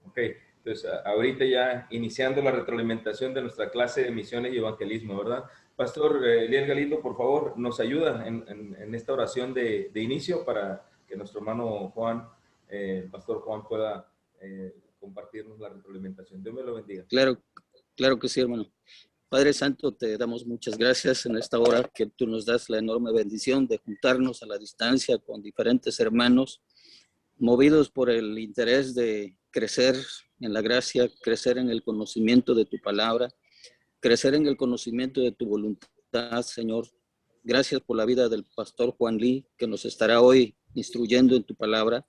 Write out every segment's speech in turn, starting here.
Ok, entonces ahorita ya iniciando la retroalimentación de nuestra clase de misiones y evangelismo, ¿verdad? Pastor Eliel Galindo, por favor, nos ayuda en esta oración de inicio para que nuestro hermano Juan, Pastor Juan, pueda compartirnos la retroalimentación. Dios me lo bendiga. Claro, claro que sí, hermano. Padre Santo, te damos muchas gracias en esta hora que tú nos das la enorme bendición de juntarnos a la distancia con diferentes hermanos, movidos por el interés de crecer en la gracia, crecer en el conocimiento de tu palabra, crecer en el conocimiento de tu voluntad, Señor. Gracias por la vida del pastor Juan Lee, que nos estará hoy instruyendo en tu palabra.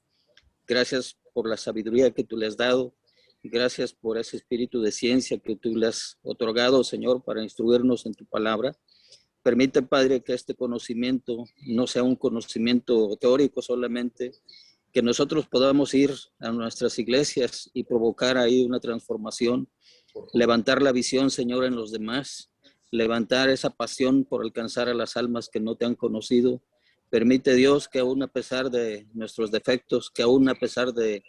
Gracias por la sabiduría que tú le has dado. Gracias por ese espíritu de ciencia que tú le has otorgado, Señor, para instruirnos en tu palabra. Permite, Padre, que este conocimiento no sea un conocimiento teórico solamente, que nosotros podamos ir a nuestras iglesias y provocar ahí una transformación, levantar la visión, Señor, en los demás, levantar esa pasión por alcanzar a las almas que no te han conocido. Permite, Dios, que aún a pesar de nuestros defectos, que aún a pesar de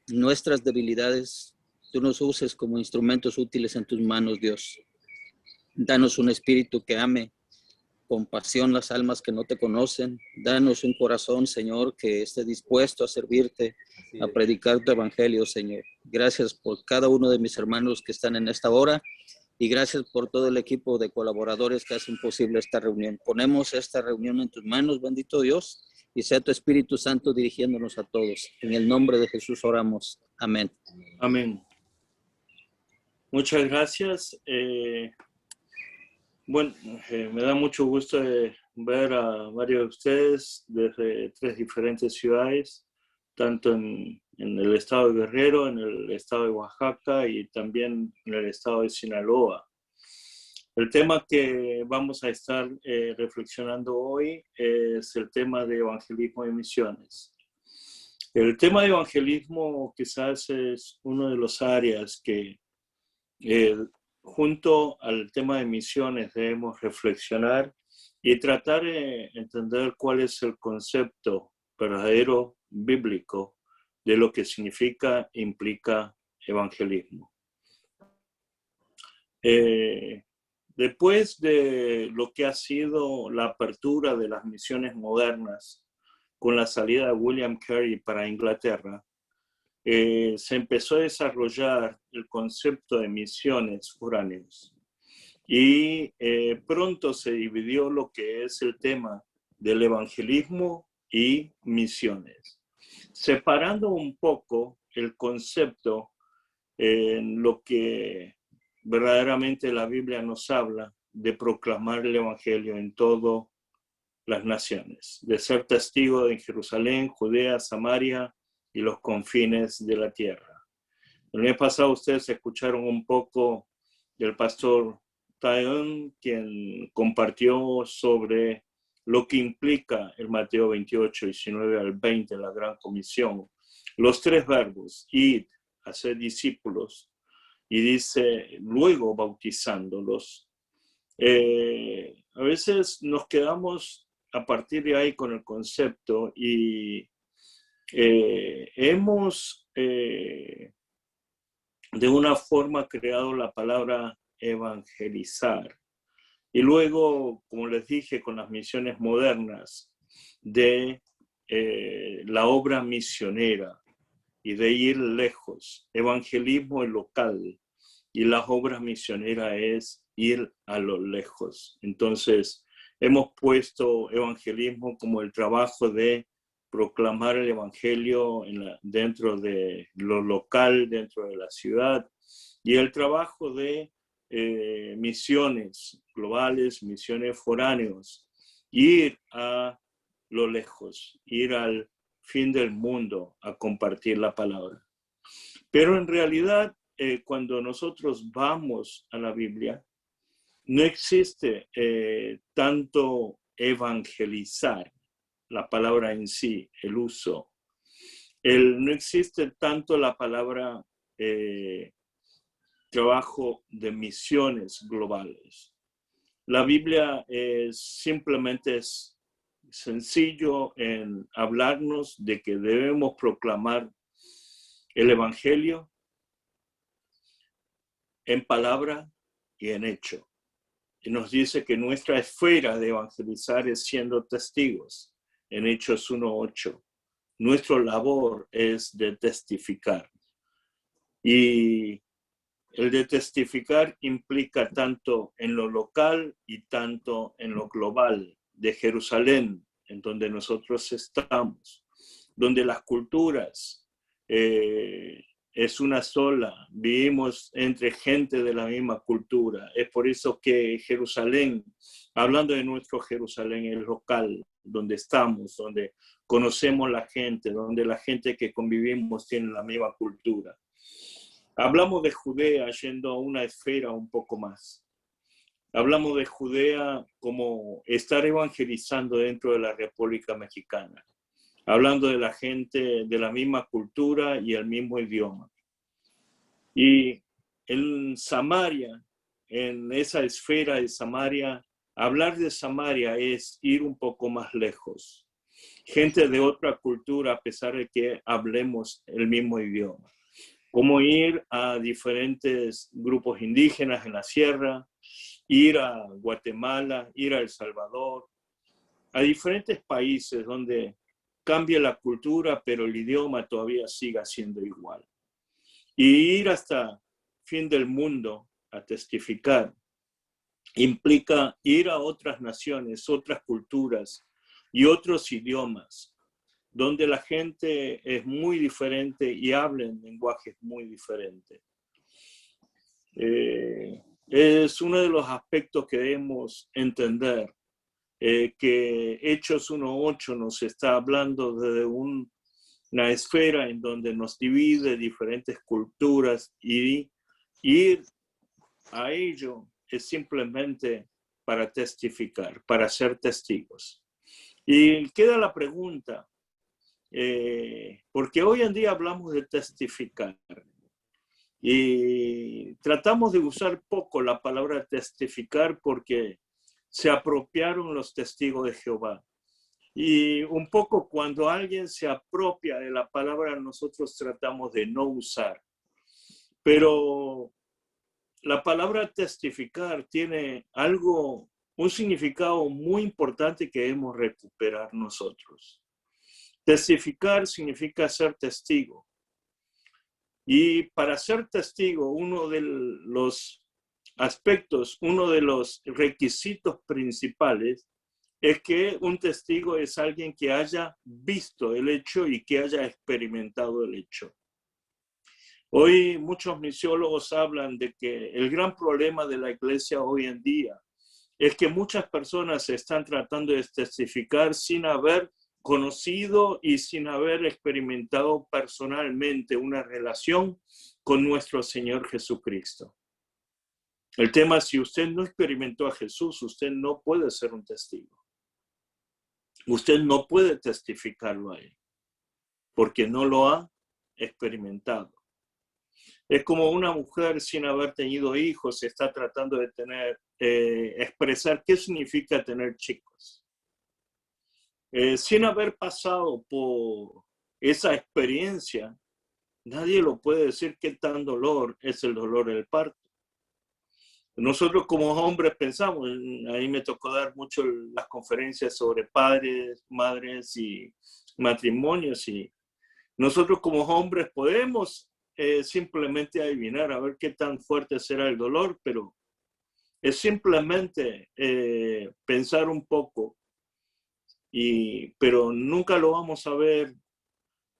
nuestras debilidades, tú nos uses como instrumentos útiles en tus manos, Dios. Danos un espíritu que ame con pasión las almas que no te conocen. Danos un corazón, Señor, que esté dispuesto a servirte, a predicar tu evangelio, Señor. Gracias por cada uno de mis hermanos que están en esta hora y gracias por todo el equipo de colaboradores que hacen posible esta reunión. Ponemos esta reunión en tus manos, bendito Dios, y sea tu Espíritu Santo dirigiéndonos a todos. En el nombre de Jesús oramos. Amén. Amén. Muchas gracias. Me da mucho gusto ver a varios de ustedes desde 3 diferentes ciudades, tanto en el estado de Guerrero, en el estado de Oaxaca y también en el estado de Sinaloa. El tema que vamos a estar reflexionando hoy es el tema de evangelismo y misiones. El tema de evangelismo quizás es una de las áreas que junto al tema de misiones debemos reflexionar y tratar de entender cuál es el concepto verdadero bíblico de lo que significa e implica evangelismo. Después de lo que ha sido la apertura de las misiones modernas con la salida de William Carey para Inglaterra, se empezó a desarrollar el concepto de misiones foráneas y pronto se dividió lo que es el tema del evangelismo y misiones, separando un poco el concepto en lo que verdaderamente la Biblia nos habla de proclamar el evangelio en todas las naciones, de ser testigo en Jerusalén, Judea, Samaria y los confines de la tierra. El mes pasado ustedes escucharon un poco del pastor Tayon, quien compartió sobre lo que implica el Mateo 28, 19 al 20, la Gran Comisión. Los 3 verbos, id, hacer discípulos, y dice, luego bautizándolos. A veces nos quedamos a partir de ahí con el concepto y hemos de una forma creado la palabra evangelizar. Y luego, como les dije, con las misiones modernas de la obra misionera y de ir lejos. Evangelismo es local y las obras misioneras es ir a lo lejos. Entonces, hemos puesto evangelismo como el trabajo de proclamar el evangelio dentro de lo local, dentro de la ciudad, y el trabajo de misiones globales, misiones foráneos, ir a lo lejos, ir al fin del mundo a compartir la palabra. Pero en realidad, cuando nosotros vamos a la Biblia, no existe tanto evangelizar, la palabra en sí, el uso. No existe tanto la palabra trabajo de misiones globales. La Biblia simplemente es sencillo en hablarnos de que debemos proclamar el evangelio en palabra y en hecho. Y nos dice que nuestra esfera de evangelizar es siendo testigos, en Hechos 1:8. Nuestra labor es de testificar. Y el de testificar implica tanto en lo local y tanto en lo global de Jerusalén, en donde nosotros estamos, donde las culturas es una sola, vivimos entre gente de la misma cultura. Es por eso que Jerusalén, hablando de nuestro Jerusalén, es local, donde estamos, donde conocemos la gente, donde la gente que convivimos tiene la misma cultura. Hablamos de Judea yendo a una esfera un poco más. Hablamos de Judea como estar evangelizando dentro de la República Mexicana, hablando de la gente de la misma cultura y el mismo idioma. Y en Samaria, en esa esfera de Samaria, hablar de Samaria es ir un poco más lejos. Gente de otra cultura, a pesar de que hablemos el mismo idioma. Como ir a diferentes grupos indígenas en la sierra, ir a Guatemala, ir a El Salvador, a diferentes países donde cambia la cultura, pero el idioma todavía siga siendo igual. Y ir hasta fin del mundo a testificar implica ir a otras naciones, otras culturas y otros idiomas, donde la gente es muy diferente y hablan lenguajes muy diferentes. Es uno de los aspectos que debemos entender, que Hechos 1:8 nos está hablando de una esfera en donde nos divide diferentes culturas y ir a ello es simplemente para testificar, para ser testigos. Y queda la pregunta, porque hoy en día hablamos de testificar y tratamos de usar poco la palabra testificar porque se apropiaron los testigos de Jehová. Y un poco cuando alguien se apropia de la palabra, nosotros tratamos de no usar. Pero la palabra testificar tiene un significado muy importante que debemos recuperar nosotros. Testificar significa ser testigo. Y para ser testigo, uno de los aspectos, uno de los requisitos principales es que un testigo es alguien que haya visto el hecho y que haya experimentado el hecho. Hoy muchos misiólogos hablan de que el gran problema de la iglesia hoy en día es que muchas personas están tratando de testificar sin haber conocido y sin haber experimentado personalmente una relación con nuestro Señor Jesucristo. El tema es, si usted no experimentó a Jesús, usted no puede ser un testigo. Usted no puede testificarlo a Él, porque no lo ha experimentado. Es como una mujer sin haber tenido hijos está tratando de expresar qué significa tener chicos. Sin haber pasado por esa experiencia, nadie lo puede decir qué tan dolor es el dolor del parto. Nosotros como hombres pensamos, ahí me tocó dar mucho las conferencias sobre padres, madres y matrimonios, y nosotros como hombres podemos simplemente adivinar a ver qué tan fuerte será el dolor, pero es simplemente pensar un poco, pero nunca lo vamos a ver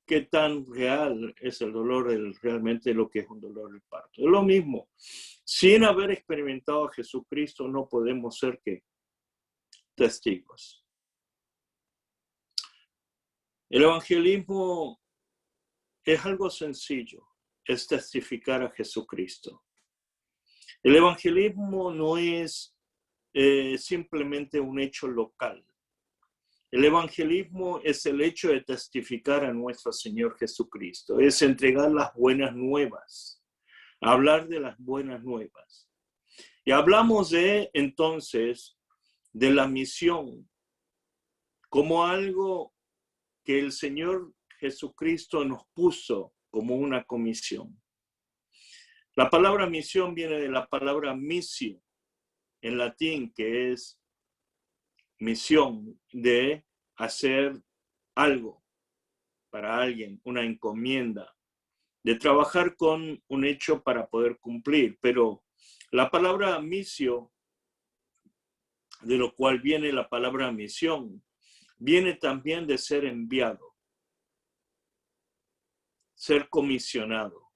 qué tan real es el dolor, realmente lo que es un dolor del parto. Es lo mismo. Sin haber experimentado a Jesucristo no podemos ser que testigos. El evangelismo es algo sencillo, es testificar a Jesucristo. El evangelismo no es simplemente un hecho local. El evangelismo es el hecho de testificar a nuestro Señor Jesucristo, es entregar las buenas nuevas, hablar de las buenas nuevas. Y hablamos entonces de la misión como algo que el Señor Jesucristo nos puso como una comisión. La palabra misión viene de la palabra missio, en latín, que es misión, de hacer algo para alguien, una encomienda, de trabajar con un hecho para poder cumplir. Pero la palabra misio, de lo cual viene la palabra misión, viene también de ser enviado, ser comisionado.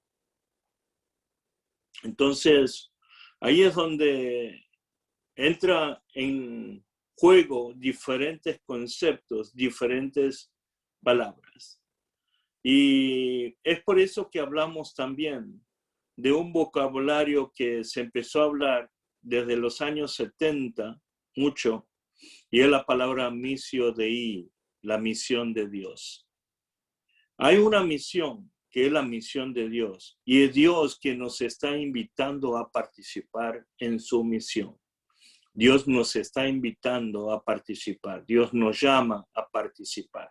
Entonces, ahí es donde entra en juego diferentes conceptos, diferentes palabras. Y es por eso que hablamos también de un vocabulario que se empezó a hablar desde los años 70, mucho, y es la palabra missio Dei, la misión de Dios. Hay una misión que es la misión de Dios, y es Dios quien nos está invitando a participar en su misión. Dios nos está invitando a participar, Dios nos llama a participar.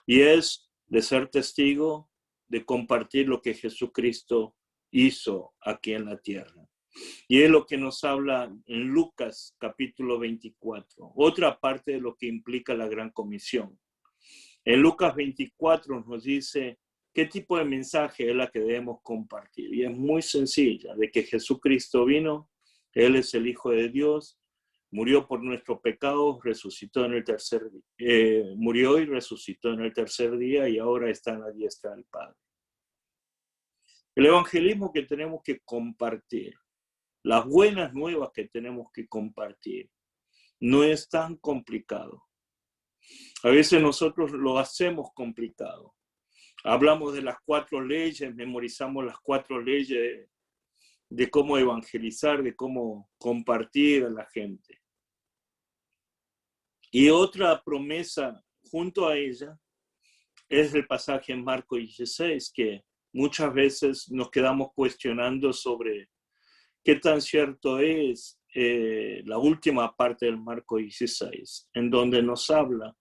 Y es de ser testigo, de compartir lo que Jesucristo hizo aquí en la tierra. Y es lo que nos habla en Lucas capítulo 24, otra parte de lo que implica la gran comisión. En Lucas 24 nos dice qué tipo de mensaje es la que debemos compartir. Y es muy sencilla, de que Jesucristo vino, Él es el Hijo de Dios, murió por nuestros pecados, resucitó en el tercer día, murió y resucitó en el tercer día y ahora está en la diestra del Padre. El evangelismo que tenemos que compartir, las buenas nuevas que tenemos que compartir, no es tan complicado. A veces nosotros lo hacemos complicado. Hablamos de las 4 leyes, memorizamos las 4 leyes de cómo evangelizar, de cómo compartir a la gente. Y otra promesa junto a ella es el pasaje en Marcos 16, que muchas veces nos quedamos cuestionando sobre qué tan cierto es la última parte del Marcos 16, en donde nos habla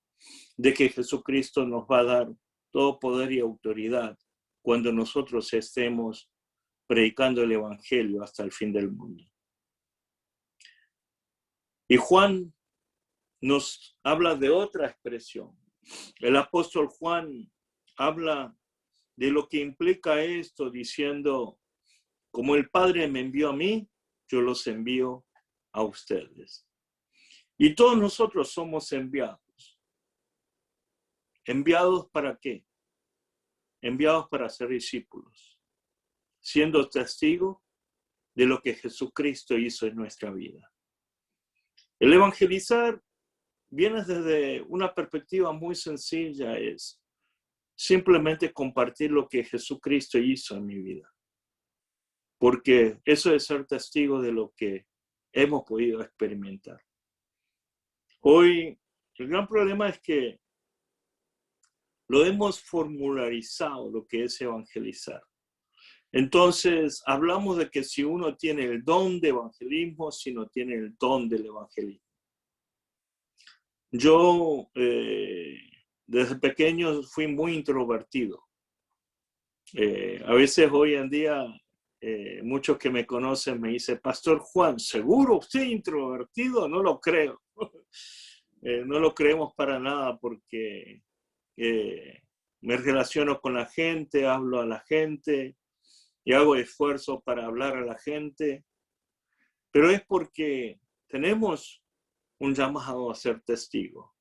de que Jesucristo nos va a dar todo poder y autoridad cuando nosotros estemos predicando el Evangelio hasta el fin del mundo. Y Juan nos habla de otra expresión. El apóstol Juan habla de lo que implica esto, diciendo, como el Padre me envió a mí, yo los envío a ustedes. Y todos nosotros somos enviados. ¿Enviados para qué? Enviados para ser discípulos, siendo testigos de lo que Jesucristo hizo en nuestra vida. El evangelizar viene desde una perspectiva muy sencilla, es simplemente compartir lo que Jesucristo hizo en mi vida. Porque eso es ser testigo de lo que hemos podido experimentar. Hoy, el gran problema es que lo hemos formularizado, lo que es evangelizar. Entonces, hablamos de que si uno tiene el don de evangelismo, si no tiene el don del evangelismo. Yo, desde pequeño, fui muy introvertido. A veces hoy en día, muchos que me conocen me dicen, Pastor Juan, ¿seguro usted es introvertido? No lo creo. No lo creemos para nada porque me relaciono con la gente, hablo a la gente y hago esfuerzo para hablar a la gente, pero es porque tenemos un llamado a ser testigos.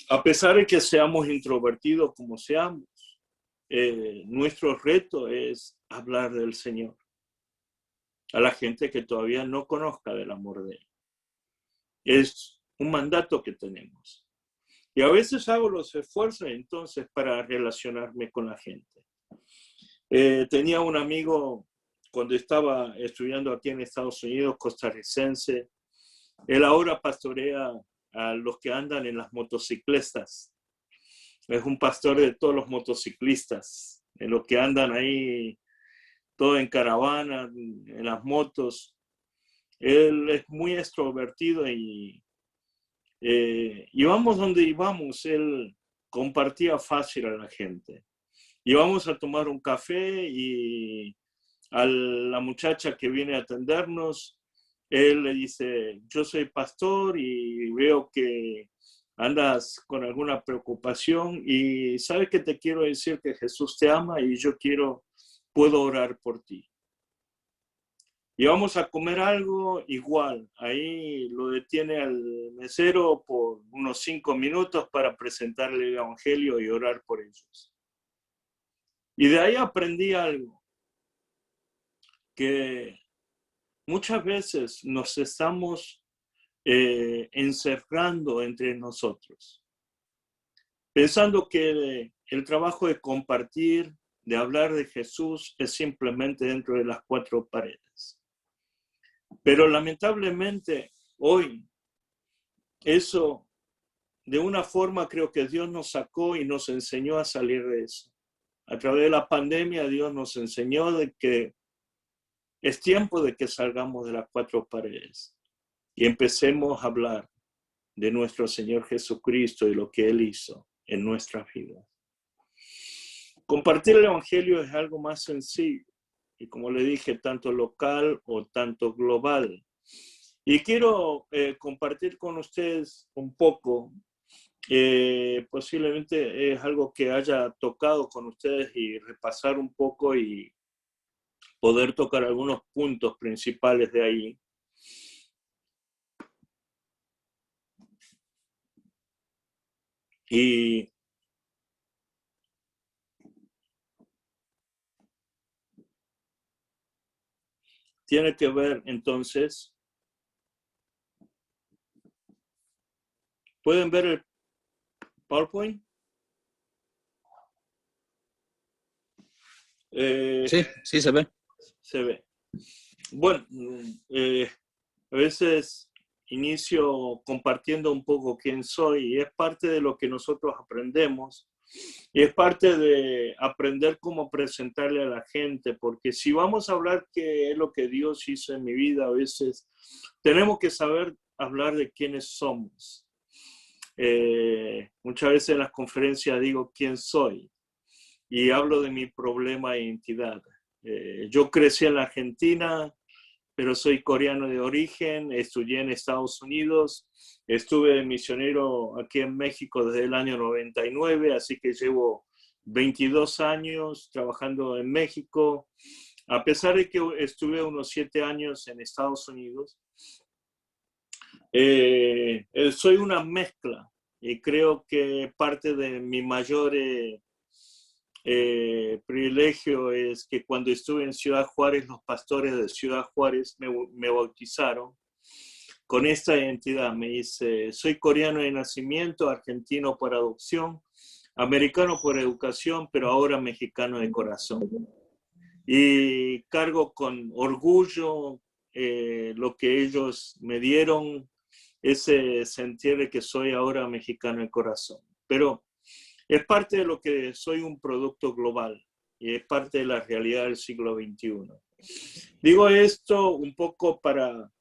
A pesar de que seamos introvertidos como seamos, nuestro reto es hablar del Señor a la gente que todavía no conozca del amor de Él. Es un mandato que tenemos. Y a veces hago los esfuerzos entonces para relacionarme con la gente. Tenía un amigo cuando estaba estudiando aquí en Estados Unidos, costarricense. Él ahora pastorea a los que andan en las motocicletas. Es un pastor de todos los motociclistas, de los que andan ahí, todo en caravana, en las motos. Él es muy extrovertido y íbamos donde íbamos, él compartía fácil a la gente. Y vamos a tomar un café y a la muchacha que viene a atendernos, él le dice, yo soy pastor y veo que andas con alguna preocupación y sabes que te quiero decir que Jesús te ama y puedo orar por ti. Y vamos a comer algo igual. Ahí lo detiene al mesero por unos 5 minutos para presentarle el evangelio y orar por ellos. Y de ahí aprendí algo, que muchas veces nos estamos encerrando entre nosotros, pensando que el trabajo de compartir, de hablar de Jesús, es simplemente dentro de las 4 paredes. Pero lamentablemente hoy eso, de una forma creo que Dios nos sacó y nos enseñó a salir de eso. A través de la pandemia Dios nos enseñó de que es tiempo de que salgamos de las 4 paredes y empecemos a hablar de nuestro Señor Jesucristo y lo que Él hizo en nuestras vidas. Compartir el Evangelio es algo más sencillo y, como le dije, tanto local o tanto global. Y quiero compartir con ustedes un poco, posiblemente es algo que haya tocado con ustedes y repasar un poco y poder tocar algunos puntos principales de ahí. Y tiene que ver entonces, ¿pueden ver el PowerPoint? Sí, se ve. Se ve. Bueno, a veces inicio compartiendo un poco quién soy y es parte de lo que nosotros aprendemos y es parte de aprender cómo presentarle a la gente, porque si vamos a hablar qué es lo que Dios hizo en mi vida, a veces tenemos que saber hablar de quiénes somos. Muchas veces en las conferencias digo quién soy y hablo de mi problema de identidad. Yo crecí en la Argentina, pero soy coreano de origen, estudié en Estados Unidos, estuve de misionero aquí en México desde el año 99, así que llevo 22 años trabajando en México, a pesar de que estuve unos 7 años en Estados Unidos. Soy una mezcla y creo que parte de mi mayor privilegio es que cuando estuve en Ciudad Juárez, los pastores de Ciudad Juárez me bautizaron con esta identidad. Me dice, soy coreano de nacimiento, argentino por adopción, americano por educación, pero ahora mexicano de corazón. Y cargo con orgullo lo que ellos me dieron, ese sentir de que soy ahora mexicano de corazón. Pero es parte de lo que soy, un producto global y es parte de la realidad del siglo XXI. Digo esto un poco para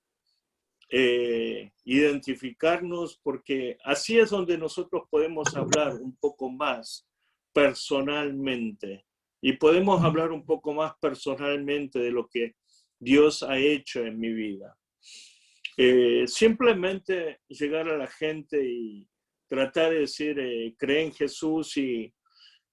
identificarnos, porque así es donde nosotros podemos hablar un poco más personalmente y podemos hablar un poco más personalmente de lo que Dios ha hecho en mi vida. Simplemente llegar a la gente y tratar de decir, cree en Jesús y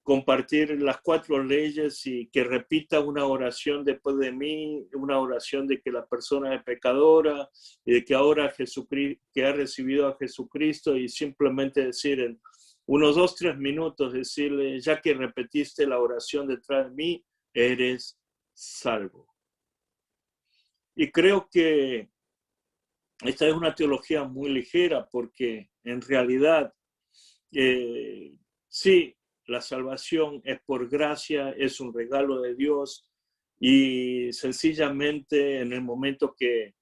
compartir las 4 leyes y que repita una oración después de mí, una oración de que la persona es pecadora y de que ahora Jesucristo, que ha recibido a Jesucristo, y simplemente decir en unos 2-3 minutos, decirle, ya que repetiste la oración detrás de mí, eres salvo. Y creo que esta es una teología muy ligera, porque en realidad, sí, la salvación es por gracia, es un regalo de Dios, y sencillamente en el momento que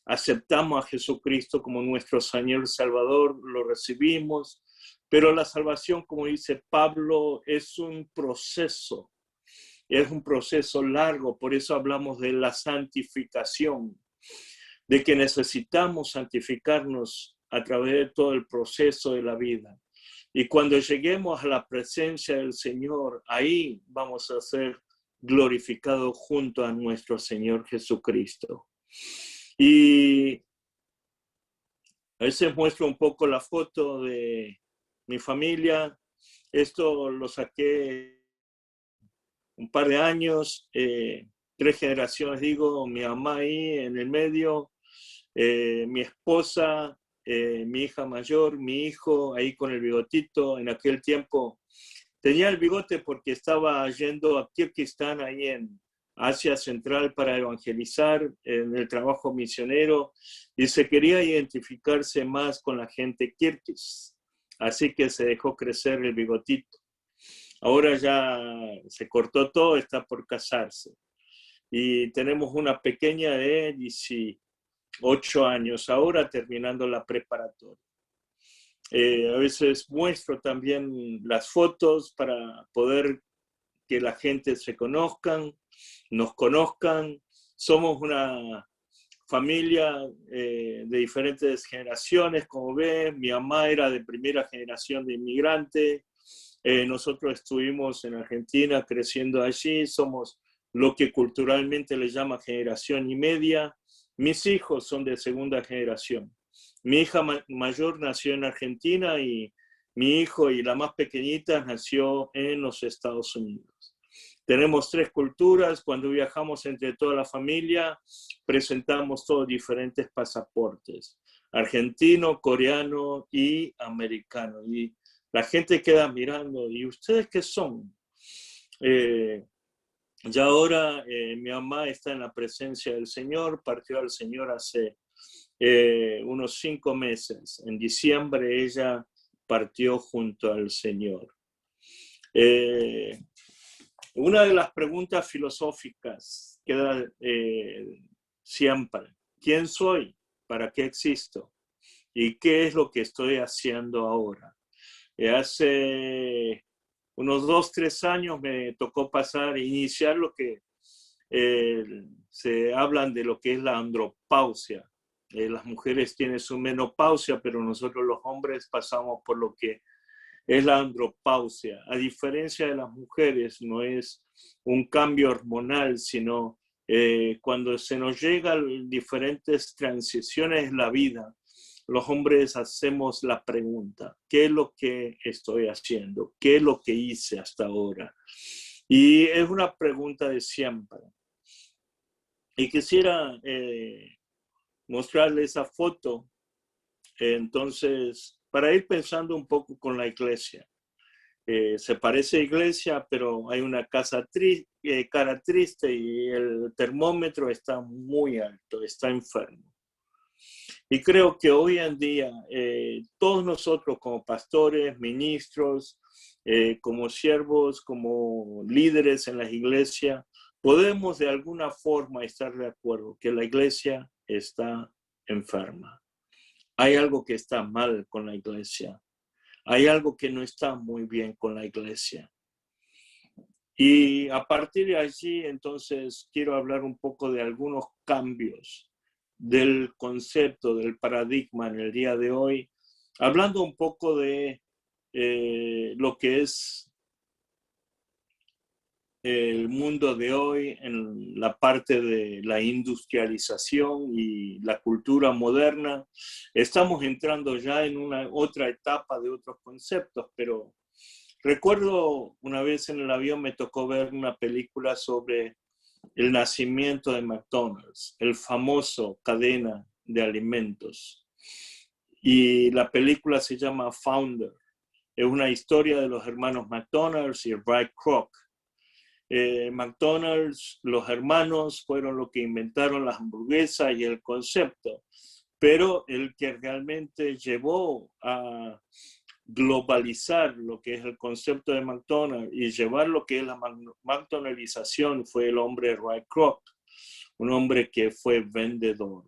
aceptamos a Jesucristo como nuestro Señor y Salvador, lo recibimos, pero la salvación, como dice Pablo, es un proceso largo, por eso hablamos de la santificación, de que necesitamos santificarnos a través de todo el proceso de la vida. Y cuando lleguemos a la presencia del Señor, ahí vamos a ser glorificados junto a nuestro Señor Jesucristo. Y a veces muestro un poco la foto de mi familia. Esto lo saqué un par de años, 3 generaciones, digo, mi mamá ahí en el medio, mi esposa, mi hija mayor, mi hijo ahí con el bigotito. En aquel tiempo tenía el bigote porque estaba yendo a Kirguistán, ahí en Asia Central, para evangelizar en el trabajo misionero, y se quería identificarse más con la gente kirguís. Así que se dejó crecer el bigotito. Ahora ya se cortó todo, está por casarse. Y tenemos una pequeña de 18 años, ahora terminando la preparatoria. A veces muestro también las fotos para poder que la gente se conozcan, nos conozcan. Somos una familia de diferentes generaciones, como ven. Mi mamá era de primera generación de inmigrante. Nosotros estuvimos en Argentina creciendo allí. Somos lo que culturalmente le llama generación y media. Mis hijos son de segunda generación. Mi hija mayor nació en Argentina y mi hijo y la más pequeñita nació en los Estados Unidos. Tenemos 3 culturas. Cuando viajamos entre toda la familia, presentamos todos diferentes pasaportes: argentino, coreano y americano. Y la gente queda mirando, ¿y ustedes qué son? Ya ahora mi mamá está en la presencia del Señor, partió al Señor hace unos 5 meses. En diciembre ella partió junto al Señor. Una de las preguntas filosóficas queda siempre: ¿quién soy? ¿Para qué existo? ¿Y qué es lo que estoy haciendo ahora? Hace unos 2, 3 años me tocó iniciar lo que se hablan de lo que es la andropausia. Las mujeres tienen su menopausia, pero nosotros los hombres pasamos por lo que es la andropausia. A diferencia de las mujeres, no es un cambio hormonal, sino cuando se nos llegan diferentes transiciones en la vida, los hombres hacemos la pregunta: ¿qué es lo que estoy haciendo? ¿Qué es lo que hice hasta ahora? Y es una pregunta de siempre. Y quisiera mostrarle esa foto, entonces, para ir pensando un poco con la iglesia. Se parece a iglesia, pero hay una cara triste y el termómetro está muy alto, está enfermo. Y creo que hoy en día todos nosotros como pastores, ministros, como siervos, como líderes en las iglesias, podemos de alguna forma estar de acuerdo que la iglesia está enferma. Hay algo que está mal con la iglesia. Hay algo que no está muy bien con la iglesia. Y a partir de allí, entonces, quiero hablar un poco de algunos cambios del concepto, del paradigma en el día de hoy, hablando un poco de lo que es el mundo de hoy en la parte de la industrialización y la cultura moderna. Estamos entrando ya en una otra etapa de otros conceptos, pero recuerdo una vez en el avión me tocó ver una película sobre el nacimiento de McDonald's, el famoso cadena de alimentos. Y la película se llama Founder. Es una historia de los hermanos McDonald's y Ray Kroc. McDonald's, los hermanos fueron los que inventaron las hamburguesas y el concepto, pero el que realmente llevó a globalizar lo que es el concepto de McDonald's y llevar lo que es la McDonaldización fue el hombre Ray Kroc, un hombre que fue vendedor.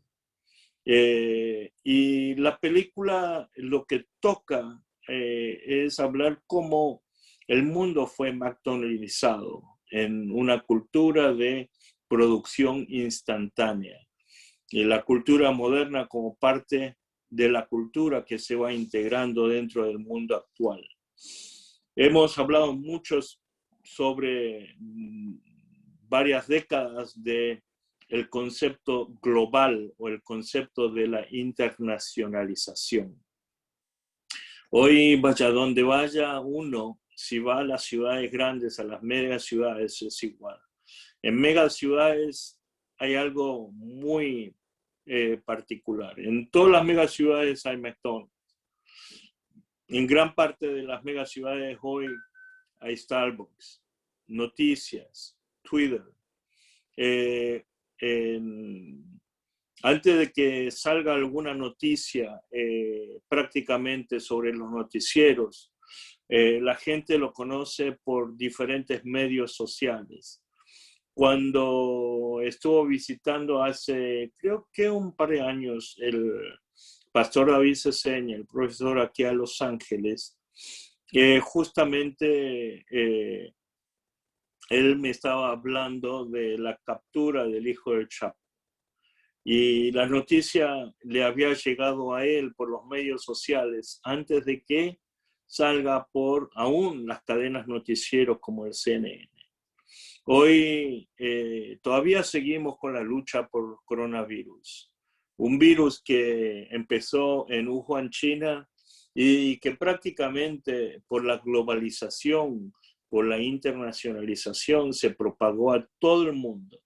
Y la película lo que toca es hablar cómo el mundo fue McDonaldizado en una cultura de producción instantánea. Y la cultura moderna como parte de la cultura que se va integrando dentro del mundo actual. Hemos hablado mucho sobre varias décadas de el concepto global o el concepto de la internacionalización. Hoy, vaya donde vaya uno, si va a las ciudades grandes, a las megaciudades, es igual. En megaciudades hay algo muy particular. En todas las megaciudades hay McDonald's. En gran parte de las megaciudades hoy hay Starbucks, noticias, Twitter. Antes de que salga alguna noticia prácticamente sobre los noticieros, la gente lo conoce por diferentes medios sociales. Cuando estuvo visitando hace, creo que un par de años, el pastor David Ceseña, el profesor aquí a Los Ángeles, justamente él me estaba hablando de la captura del hijo del Chapo. Y la noticia le había llegado a él por los medios sociales antes de que salga por aún las cadenas noticieros como el CNN. Hoy todavía seguimos con la lucha por coronavirus. Un virus que empezó en Wuhan, China, y que prácticamente por la globalización, por la internacionalización, se propagó a todo el mundo.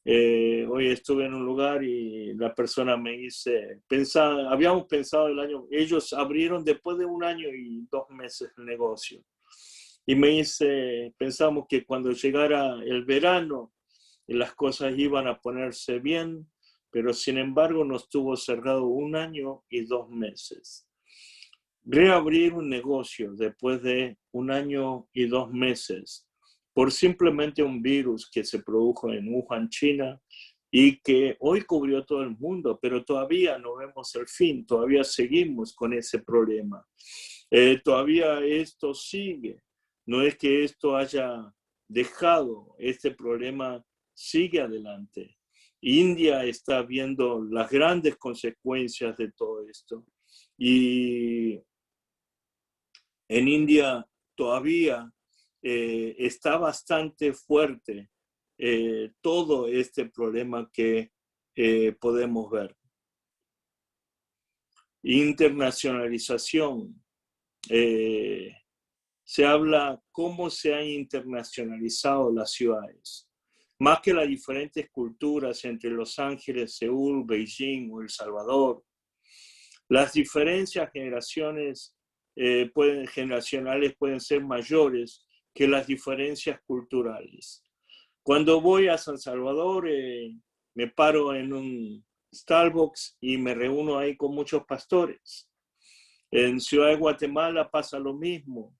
Hoy estuve en un lugar y la persona me dice, habíamos pensado ellos abrieron después de 1 año y 2 meses el negocio. Y me dice, pensamos que cuando llegara el verano las cosas iban a ponerse bien, pero sin embargo nos tuvo cerrado 1 año y 2 meses. Reabrir un negocio después de 1 año y 2 meses por simplemente un virus que se produjo en Wuhan, China, y que hoy cubrió todo el mundo, pero todavía no vemos el fin, todavía seguimos con ese problema. Todavía esto sigue, no es que esto haya dejado, este problema sigue adelante. India está viendo las grandes consecuencias de todo esto, y en India todavía está bastante fuerte todo este problema que podemos ver. Internacionalización. Se habla cómo se han internacionalizado las ciudades. Más que las diferentes culturas entre Los Ángeles, Seúl, Beijing o El Salvador, las diferencias generacionales pueden ser mayores que las diferencias culturales. Cuando voy a San Salvador, me paro en un Starbucks y me reúno ahí con muchos pastores. En Ciudad de Guatemala pasa lo mismo,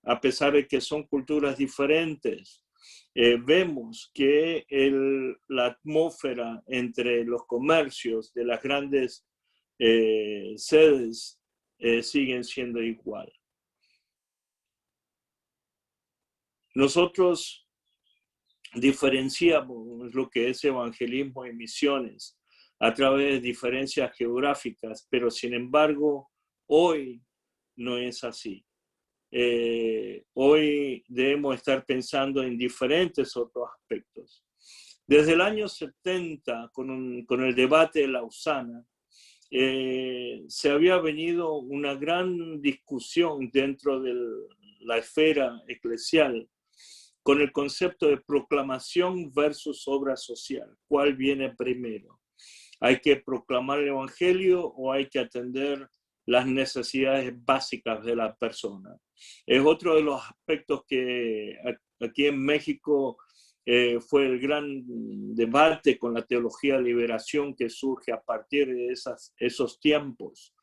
a pesar de que son culturas diferentes. Vemos que la atmósfera entre los comercios de las grandes sedes siguen siendo igual. Nosotros diferenciamos lo que es evangelismo y misiones a través de diferencias geográficas, pero sin embargo, hoy no es así. Hoy debemos estar pensando en diferentes otros aspectos. Desde el año 70, con el debate de Lausana, se había venido una gran discusión dentro de la esfera eclesial con el concepto de proclamación versus obra social. ¿Cuál viene primero? ¿Hay que proclamar el evangelio o hay que atender las necesidades básicas de la persona? Es otro de los aspectos que aquí en México fue el gran debate con la teología de liberación que surge a partir de esos tiempos,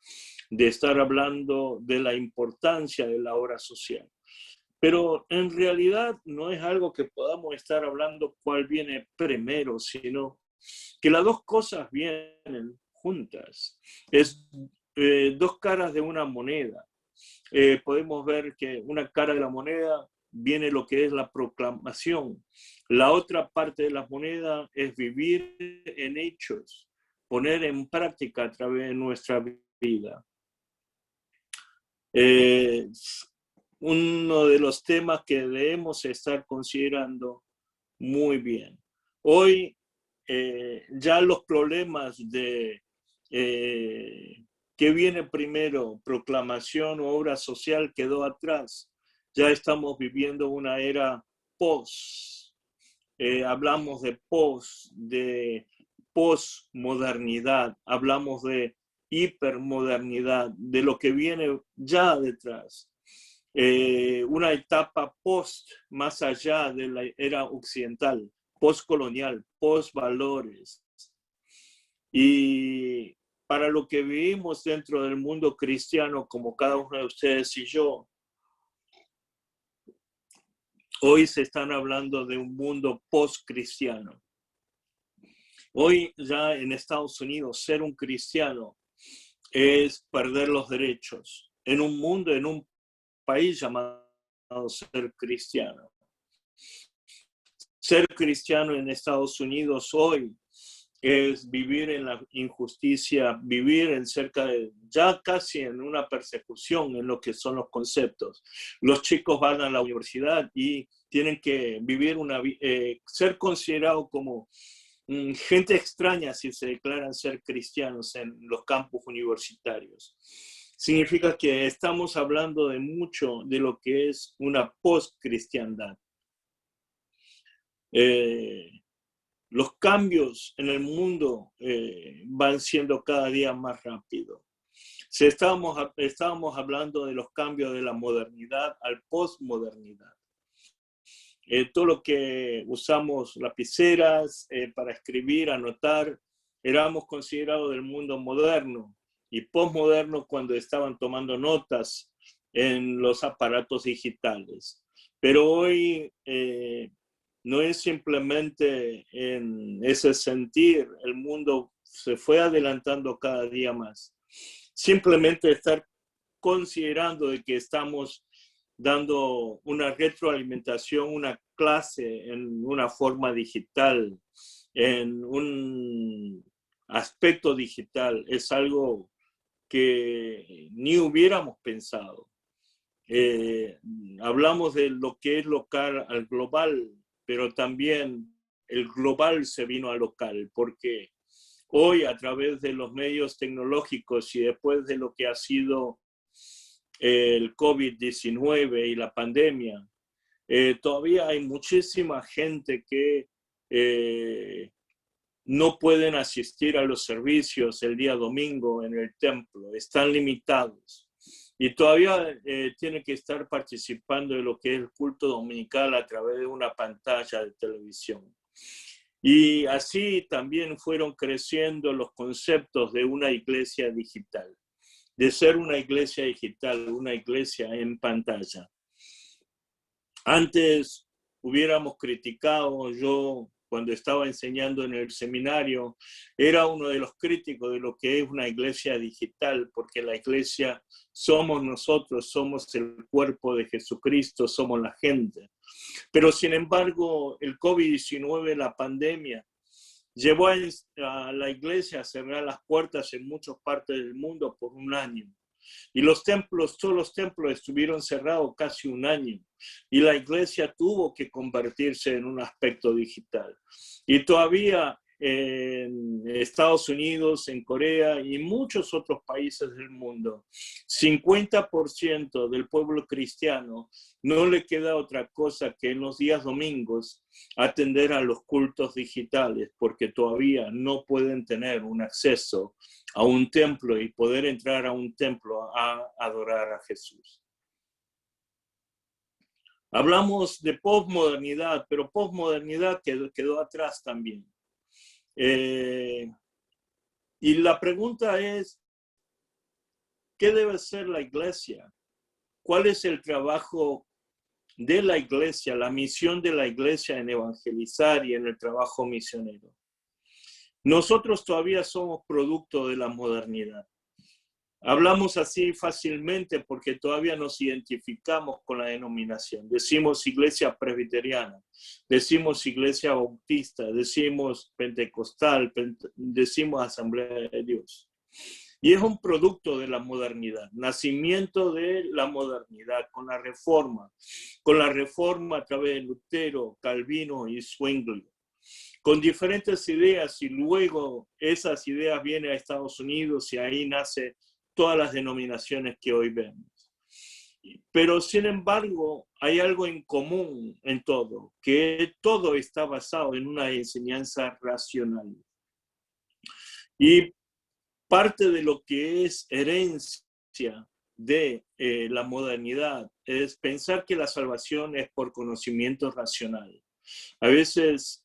de estar hablando de la importancia de la obra social. Pero en realidad no es algo que podamos estar hablando cuál viene primero, sino que las dos cosas vienen juntas. Es 2 caras de una moneda. Podemos ver que una cara de la moneda viene lo que es la proclamación. La otra parte de la moneda es vivir en hechos, poner en práctica a través de nuestra vida. Uno de los temas que debemos estar considerando muy bien. Hoy ya los problemas de ¿qué viene primero? Proclamación o obra social quedó atrás. Ya estamos viviendo una era post. Hablamos de postmodernidad, hablamos de hipermodernidad, de lo que viene ya detrás. Una etapa post, más allá de la era occidental, postcolonial, postvalores. Y para lo que vivimos dentro del mundo cristiano, como cada uno de ustedes y yo, hoy se están hablando de un mundo post-cristiano. Hoy ya en Estados Unidos ser un cristiano es perder los derechos en un mundo, en un país llamado ser cristiano. Ser cristiano en Estados Unidos hoy es vivir en la injusticia, vivir en cerca de, ya casi en una persecución en lo que son los conceptos. Los chicos van a la universidad y tienen que vivir ser considerados como gente extraña si se declaran ser cristianos en los campus universitarios. Significa que estamos hablando de mucho de lo que es una post-cristiandad. Los cambios en el mundo van siendo cada día más rápidos. Estábamos hablando de los cambios de la modernidad al postmodernidad. Todo lo que usamos lapiceras para escribir, anotar, éramos considerados del mundo moderno y postmoderno cuando estaban tomando notas en los aparatos digitales. Pero hoy no es simplemente en ese sentir, el mundo se fue adelantando cada día más. Simplemente estar considerando de que estamos dando una retroalimentación, una clase en una forma digital, en un aspecto digital, es algo que ni hubiéramos pensado. Hablamos de lo que es local al global, pero también el global se vino al local, porque hoy a través de los medios tecnológicos y después de lo que ha sido el COVID-19 y la pandemia, todavía hay muchísima gente que no pueden asistir a los servicios el día domingo en el templo, están limitados. Y todavía tienen que estar participando de lo que es el culto dominical a través de una pantalla de televisión. Y así también fueron creciendo los conceptos de una iglesia digital, de ser una iglesia digital, una iglesia en pantalla. Antes hubiéramos criticado, yo cuando estaba enseñando en el seminario, era uno de los críticos de lo que es una iglesia digital, porque la iglesia somos nosotros, somos el cuerpo de Jesucristo, somos la gente. Pero sin embargo, el COVID-19, la pandemia, llevó a la iglesia a cerrar las puertas en muchas partes del mundo por un año. Y todos los templos estuvieron cerrados casi un año. Y la iglesia tuvo que convertirse en un aspecto digital. Y todavía en Estados Unidos, en Corea y muchos otros países del mundo, 50% del pueblo cristiano no le queda otra cosa que en los días domingos atender a los cultos digitales, porque todavía no pueden tener un acceso a un templo y poder entrar a un templo a adorar a Jesús. Hablamos de posmodernidad, pero posmodernidad quedó atrás también. Y la pregunta es, ¿qué debe ser la iglesia? ¿Cuál es el trabajo de la iglesia, la misión de la iglesia en evangelizar y en el trabajo misionero? Nosotros todavía somos producto de la modernidad. Hablamos así fácilmente porque todavía nos identificamos con la denominación. Decimos iglesia presbiteriana, decimos iglesia bautista, decimos pentecostal, decimos asamblea de Dios. Y es un producto de la modernidad, nacimiento de la modernidad, con la reforma a través de Lutero, Calvino y Zwingli, con diferentes ideas, y luego esas ideas vienen a Estados Unidos y ahí nace todas las denominaciones que hoy vemos. Pero sin embargo, hay algo en común en todo, que todo está basado en una enseñanza racional. Y parte de lo que es herencia de la modernidad es pensar que la salvación es por conocimiento racional. A veces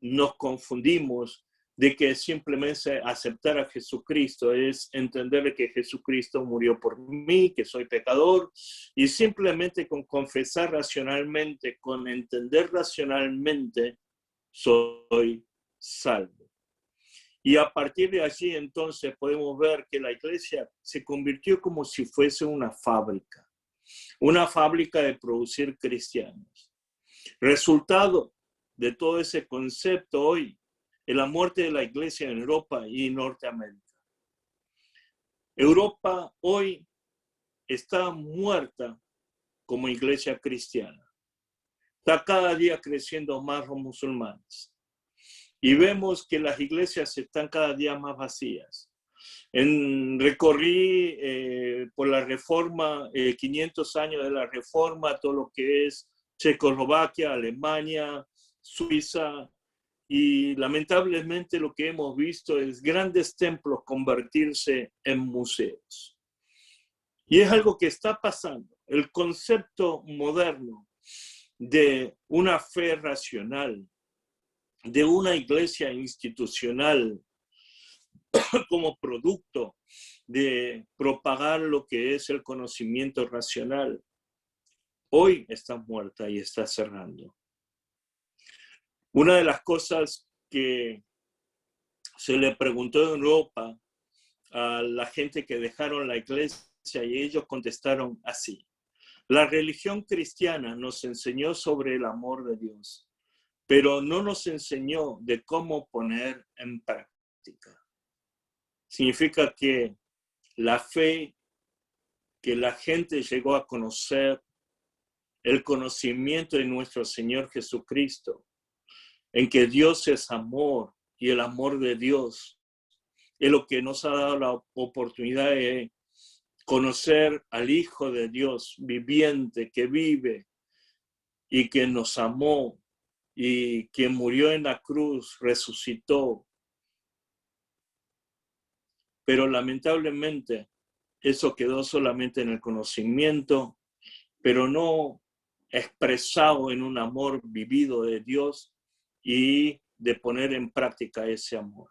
nos confundimos de que simplemente aceptar a Jesucristo es entender que Jesucristo murió por mí, que soy pecador, y simplemente con confesar racionalmente, con entender racionalmente, soy salvo. Y a partir de allí entonces podemos ver que la iglesia se convirtió como si fuese una fábrica de producir cristianos. Resultado de todo ese concepto hoy es la muerte de la iglesia en Europa y Norteamérica. Europa hoy está muerta como iglesia cristiana. Está cada día creciendo más los musulmanes. Y vemos que las iglesias están cada día más vacías. Recorrí por la Reforma, 500 años de la Reforma, todo lo que es Checoslovaquia, Alemania, Suiza, y lamentablemente lo que hemos visto es grandes templos convertirse en museos. Y es algo que está pasando. El concepto moderno de una fe racional, de una iglesia institucional como producto de propagar lo que es el conocimiento racional, hoy está muerta y está cerrando. Una de las cosas que se le preguntó en Europa a la gente que dejaron la iglesia, y ellos contestaron así: la religión cristiana nos enseñó sobre el amor de Dios, pero no nos enseñó de cómo poner en práctica. Significa que la fe que la gente llegó a conocer, el conocimiento de nuestro Señor Jesucristo, en que Dios es amor y el amor de Dios es lo que nos ha dado la oportunidad de conocer al Hijo de Dios viviente, que vive y que nos amó y que murió en la cruz, resucitó. Pero lamentablemente eso quedó solamente en el conocimiento, pero no expresado en un amor vivido de Dios y de poner en práctica ese amor.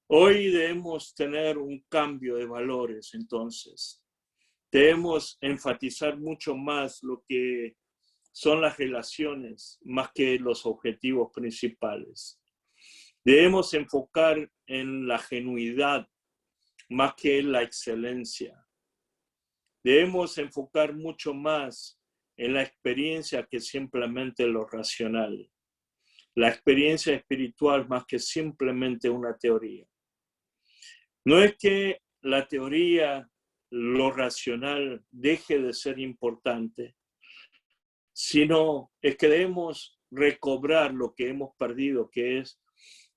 Hoy debemos tener un cambio de valores, entonces. Debemos enfatizar mucho más lo que son las relaciones, más que los objetivos principales. Debemos enfocar en la genuidad, más que en la excelencia. Debemos enfocar mucho más en la experiencia que simplemente lo racional. La experiencia espiritual más que simplemente una teoría. No es que la teoría, lo racional, deje de ser importante, sino es que debemos recobrar lo que hemos perdido, que es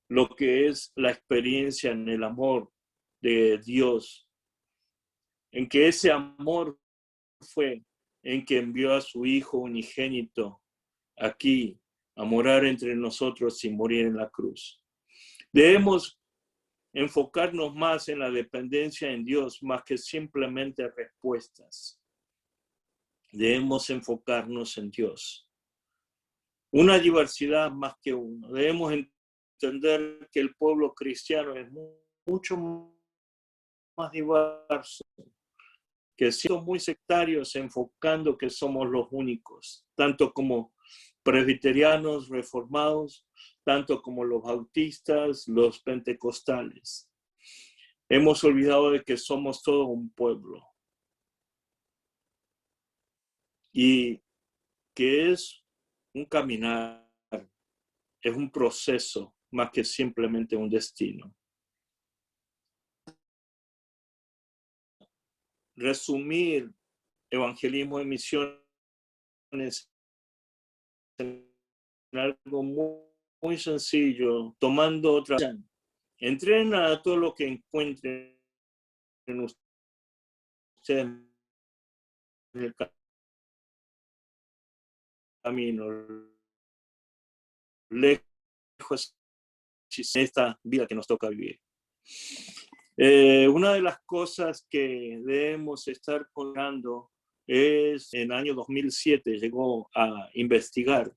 lo que es la experiencia en el amor de Dios, en que ese amor fue en que envió a su Hijo unigénito aquí a morar entre nosotros sin morir en la cruz. Debemos enfocarnos más en la dependencia en Dios, más que simplemente respuestas. Debemos enfocarnos en Dios. Una diversidad más que uno. Debemos entender que el pueblo cristiano es mucho más diverso, que siendo muy sectarios, enfocando que somos los únicos, tanto como presbiterianos reformados, tanto como los bautistas, los pentecostales. Hemos olvidado de que somos todo un pueblo y que es un caminar, es un proceso más que simplemente un destino. resumir evangelismo y misiones en algo muy sencillo, tomando otra. Entrenen a todo lo que encuentren en ustedes en el camino, lejos de esta vida que nos toca vivir. Una de las cosas que debemos estar contando es, en el año 2007 llegó a investigar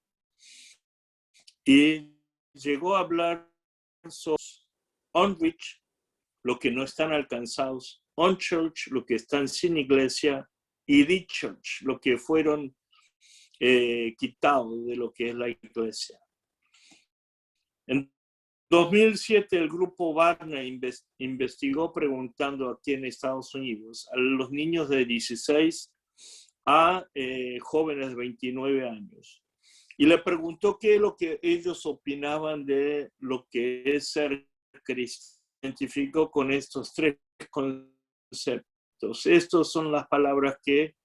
y llegó a hablar sobre unreached, lo que no están alcanzados, unchurched, lo que están sin iglesia, y dechurched, lo que fueron quitados de lo que es la iglesia. En 2007 el grupo Barna investigó preguntando aquí en Estados Unidos a los niños de 16 a jóvenes de 29 años y le preguntó qué es lo que ellos opinaban de lo que es ser cristiano. Identificó con estos tres conceptos. Estas son las palabras que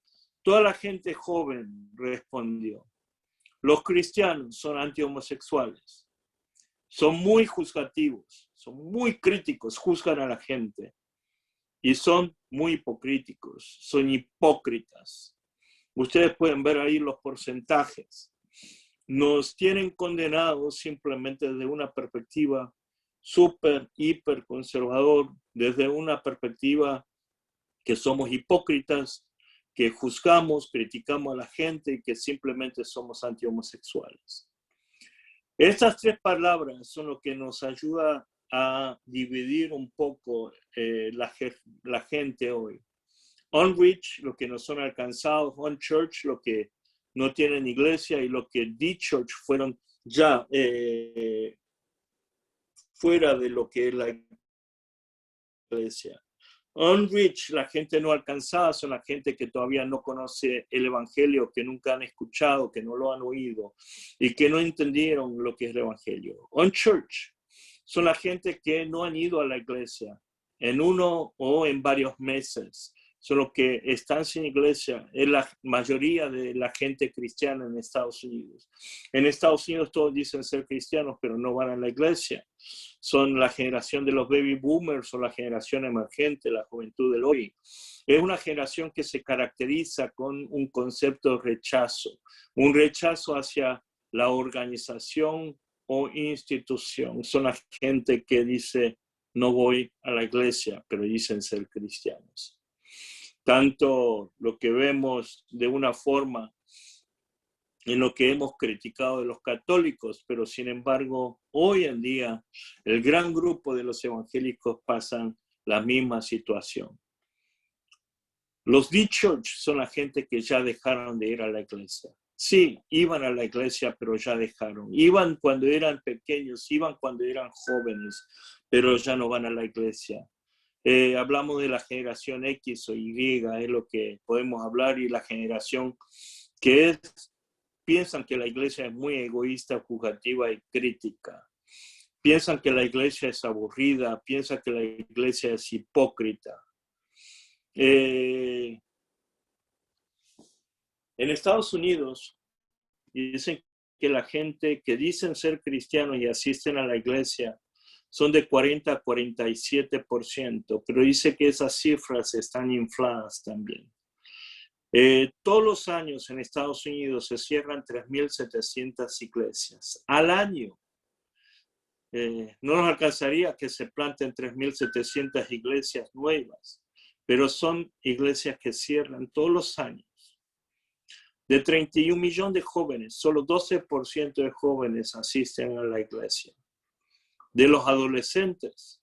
toda la gente joven respondió. Los cristianos son antihomosexuales, son muy juzgativos, son muy críticos, juzgan a la gente y son muy hipocríticos, son hipócritas. Ustedes pueden ver ahí los porcentajes. Nos tienen condenados simplemente desde una perspectiva súper, hiper conservador, desde una perspectiva que somos hipócritas, que juzgamos, criticamos a la gente y que simplemente somos antihomosexuales. Estas tres palabras son lo que nos ayuda a dividir un poco la gente hoy. Unreached, lo que no son alcanzados, unchurched, lo que no tienen iglesia, y lo que dechurched fueron ya fuera de lo que es la iglesia. Unreached, la gente no alcanzada, son la gente que todavía no conoce el evangelio, que nunca han escuchado, que no lo han oído y que no entendieron lo que es el evangelio. Unchurched, son la gente que no han ido a la iglesia en uno o en varios meses. Son los que están sin iglesia, es la mayoría de la gente cristiana en Estados Unidos. En Estados Unidos todos dicen ser cristianos, pero no van a la iglesia. Son la generación de los baby boomers o la generación emergente, la juventud del hoy. Es una generación que se caracteriza con un concepto de rechazo, un rechazo hacia la organización o institución. Son la gente que dice, no voy a la iglesia, pero dicen ser cristianos. Tanto lo que vemos de una forma en lo que hemos criticado de los católicos, pero sin embargo, hoy en día, el gran grupo de los evangélicos pasan la misma situación. Los dechurched son la gente que ya dejaron de ir a la iglesia. Sí, iban a la iglesia, pero ya dejaron. Iban cuando eran pequeños, iban cuando eran jóvenes, pero ya no van a la iglesia. Hablamos de la generación X o Y, es lo que podemos hablar, y la generación que piensan que la iglesia es muy egoísta, juzgativa y crítica. Piensan que la iglesia es aburrida, piensan que la iglesia es hipócrita. En Estados Unidos dicen que la gente que dicen ser cristianos y asisten a la iglesia son de 40 a 47%, pero dice que esas cifras están infladas también. Todos los años en Estados Unidos se cierran 3.700 iglesias al año. No nos alcanzaría que se planten 3.700 iglesias nuevas, pero son iglesias que cierran todos los años. De 31 millones de jóvenes, solo 12% de jóvenes asisten a la iglesia. De los adolescentes,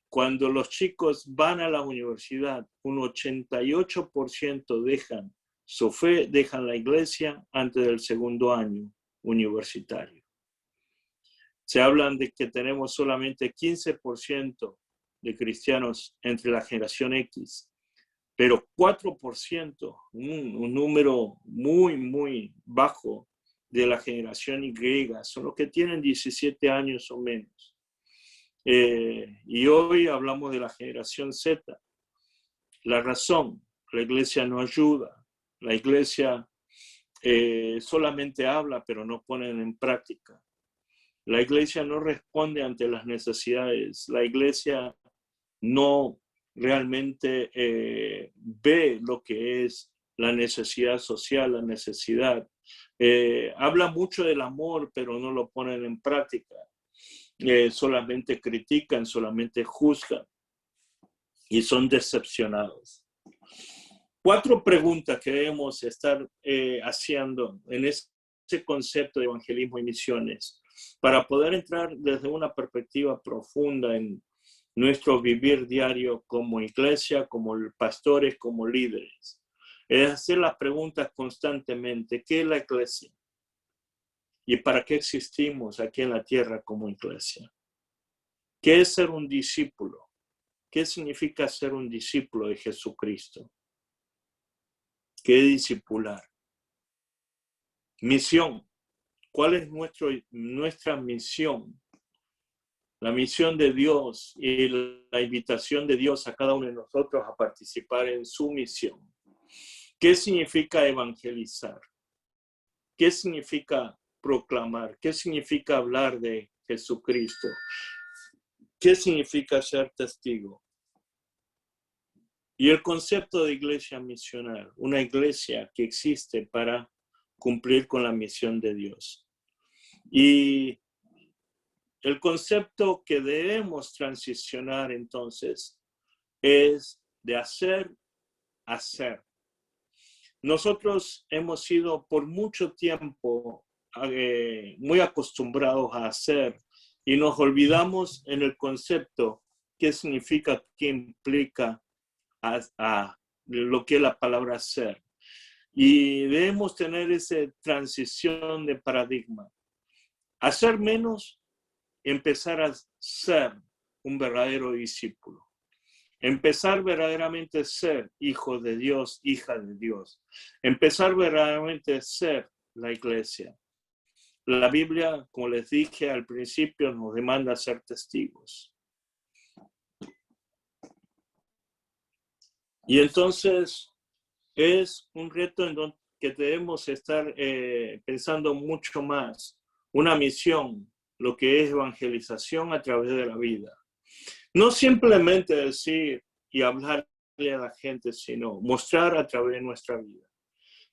cuando los chicos van a la universidad, un 88% dejan su fe, dejan la iglesia antes del segundo año universitario. Se hablan de que tenemos solamente 15% de cristianos entre la generación X, pero 4%, un número muy, muy bajo de la generación Y, son los que tienen 17 años o menos. Y hoy hablamos de la generación Z. La razón, la iglesia no ayuda, la iglesia solamente habla pero no pone en práctica. La iglesia no responde ante las necesidades, la iglesia no realmente ve lo que es la necesidad social, la necesidad. Habla mucho del amor, pero no lo ponen en práctica. Solamente critican, solamente juzgan y son decepcionados. 4 preguntas que debemos estar haciendo en ese concepto de evangelismo y misiones para poder entrar desde una perspectiva profunda en nuestro vivir diario como iglesia, como pastores, como líderes. Es hacer las preguntas constantemente. ¿Qué es la iglesia? ¿Y para qué existimos aquí en la tierra como iglesia? ¿Qué es ser un discípulo? ¿Qué significa ser un discípulo de Jesucristo? ¿Qué es discipular? Misión. ¿Cuál es nuestra misión? La misión de Dios y la invitación de Dios a cada uno de nosotros a participar en su misión. ¿Qué significa evangelizar? ¿Qué significa proclamar? ¿Qué significa hablar de Jesucristo? ¿Qué significa ser testigo? Y el concepto de iglesia misional, una iglesia que existe para cumplir con la misión de Dios. Y el concepto que debemos transicionar entonces es de hacer a ser. Nosotros hemos sido por mucho tiempo muy acostumbrados a hacer y nos olvidamos en el concepto qué significa, qué implica a lo que es la palabra ser. Y debemos tener esa transición de paradigma. Hacer menos, empezar a ser un verdadero discípulo. Empezar verdaderamente a ser hijo de Dios, hija de Dios. Empezar verdaderamente a ser la iglesia. La Biblia, como les dije al principio, nos demanda ser testigos. Y entonces es un reto en donde debemos estar pensando mucho más. Una misión, lo que es evangelización a través de la vida. No simplemente decir y hablarle a la gente, sino mostrar a través de nuestra vida.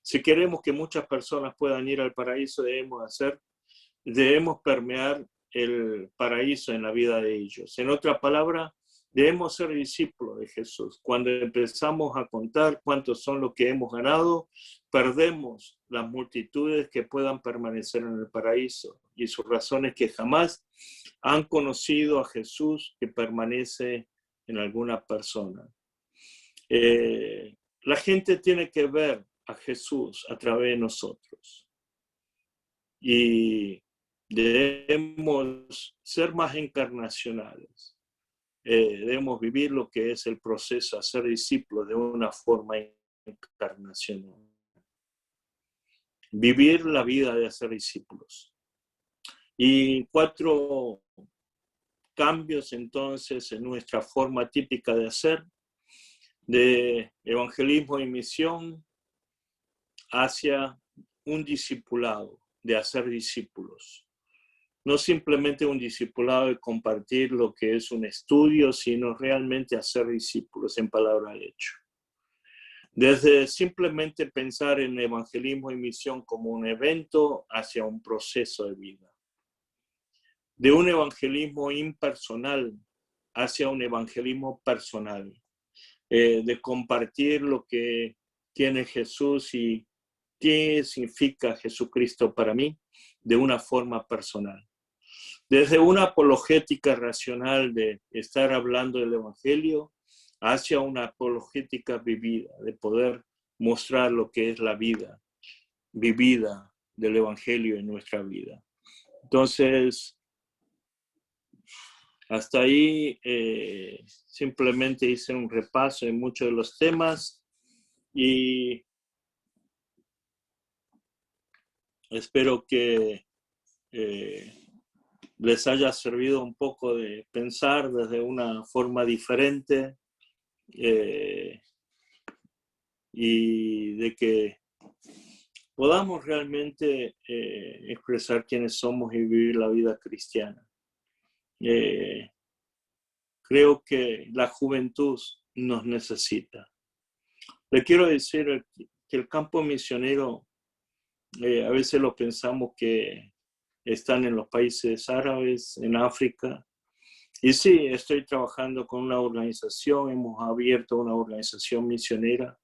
Si queremos que muchas personas puedan ir al paraíso, debemos permear el paraíso en la vida de ellos. En otra palabra, debemos ser discípulos de Jesús. Cuando empezamos a contar cuántos son los que hemos ganado, perdemos las multitudes que puedan permanecer en el paraíso. Y sus razones que jamás han conocido a Jesús que permanece en alguna persona. La gente tiene que ver a Jesús a través de nosotros. Y debemos ser más encarnacionales. Debemos vivir lo que es el proceso de ser discípulos de una forma encarnacional. Vivir la vida de ser discípulos. Y 4 cambios entonces en nuestra forma típica de hacer, de evangelismo y misión hacia un discipulado, de hacer discípulos. No simplemente un discipulado de compartir lo que es un estudio, sino realmente hacer discípulos en palabra de hecho. Desde simplemente pensar en evangelismo y misión como un evento hacia un proceso de vida. De un evangelismo impersonal hacia un evangelismo personal. De compartir lo que tiene Jesús y qué significa Jesucristo para mí de una forma personal. Desde una apologética racional de estar hablando del Evangelio hacia una apologética vivida, de poder mostrar lo que es la vida vivida del Evangelio en nuestra vida. Entonces, hasta ahí simplemente hice un repaso en muchos de los temas y espero que les haya servido un poco de pensar desde una forma diferente y de que podamos realmente expresar quiénes somos y vivir la vida cristiana. Creo que la juventud nos necesita. Le quiero decir que el campo misionero, a veces lo pensamos que están en los países árabes, en África. Y sí, estoy trabajando con una organización, hemos abierto una organización misionera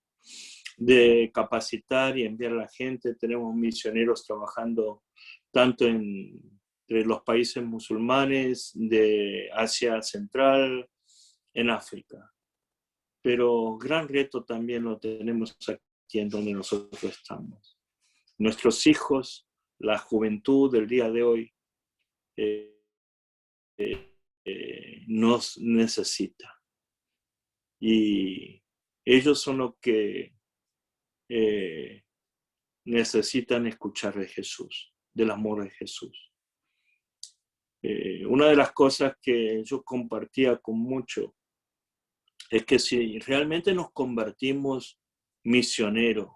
de capacitar y enviar a la gente. Tenemos misioneros trabajando tanto entre los países musulmanes de Asia Central, en África. Pero gran reto también lo tenemos aquí en donde nosotros estamos. Nuestros hijos, la juventud del día de hoy, nos necesita. Y ellos son los que necesitan escuchar de Jesús, del amor de Jesús. Una de las cosas que yo compartía con mucho es que si realmente nos convertimos misioneros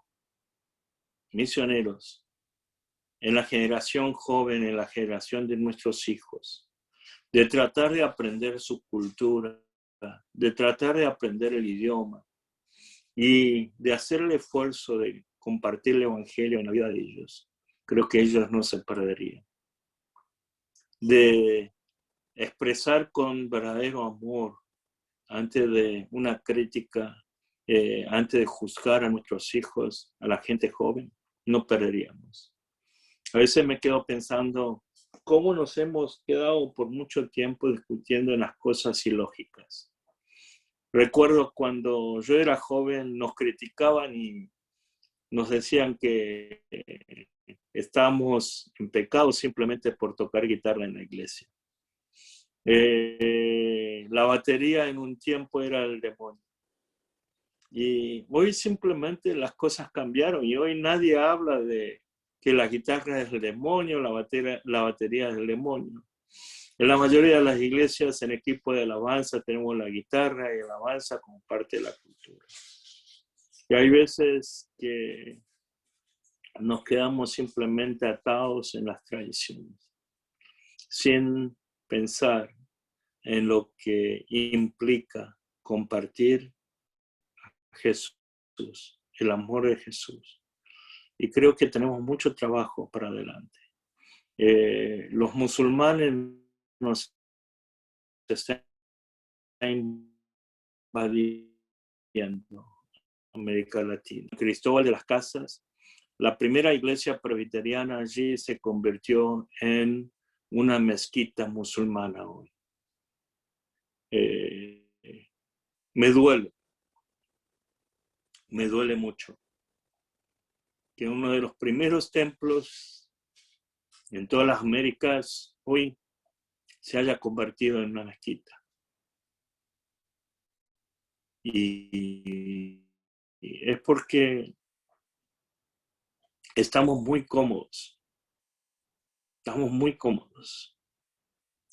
en la generación joven, en la generación de nuestros hijos, de tratar de aprender su cultura, de tratar de aprender el idioma y de hacer el esfuerzo de compartir el evangelio en la vida de ellos, creo que ellos no se perderían. De expresar con verdadero amor antes de una crítica, antes de juzgar a nuestros hijos, a la gente joven, no perderíamos. A veces me quedo pensando cómo nos hemos quedado por mucho tiempo discutiendo en las cosas ilógicas. Recuerdo cuando yo era joven, nos criticaban y nos decían que estábamos en pecado simplemente por tocar guitarra en la iglesia. La batería en un tiempo era el demonio. Y hoy simplemente las cosas cambiaron y hoy nadie habla de que la guitarra es el demonio, la batería es el demonio. En la mayoría de las iglesias, en equipo de alabanza, tenemos la guitarra y la alabanza como parte de la cultura. Y hay veces que nos quedamos simplemente atados en las tradiciones, sin pensar en lo que implica compartir a Jesús, el amor de Jesús. Y creo que tenemos mucho trabajo para adelante. Los musulmanes nos están invadiendo América Latina. Cristóbal de las Casas, la primera iglesia presbiteriana allí se convirtió en una mezquita musulmana hoy. Me duele mucho que uno de los primeros templos en todas las Américas hoy se haya convertido en una mezquita. Y es porque estamos muy cómodos. Estamos muy cómodos.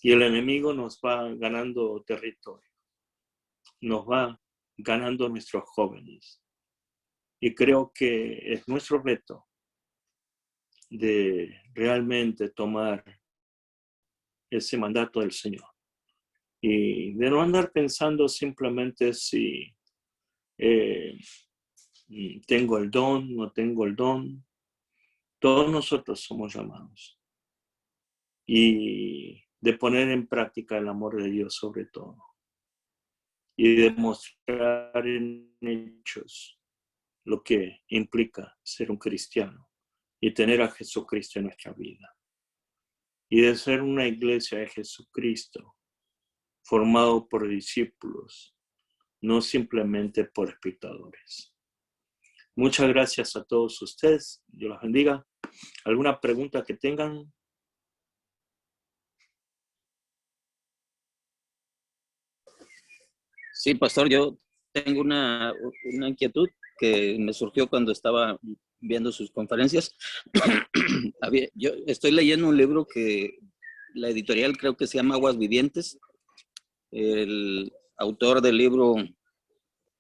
Y el enemigo nos va ganando territorio. Nos va ganando nuestros jóvenes. Y creo que es nuestro reto de realmente tomar ese mandato del Señor. Y de no andar pensando simplemente si tengo el don, no tengo el don. Todos nosotros somos llamados. Y de poner en práctica el amor de Dios sobre todo. Y demostrar en hechos lo que implica ser un cristiano y tener a Jesucristo en nuestra vida. Y de ser una iglesia de Jesucristo formado por discípulos, no simplemente por espectadores. Muchas gracias a todos ustedes. Dios los bendiga. ¿Alguna pregunta que tengan? Sí, pastor, yo tengo una inquietud que me surgió cuando estaba viendo sus conferencias. Yo estoy leyendo un libro que la editorial creo que se llama Aguas Vivientes. El autor del libro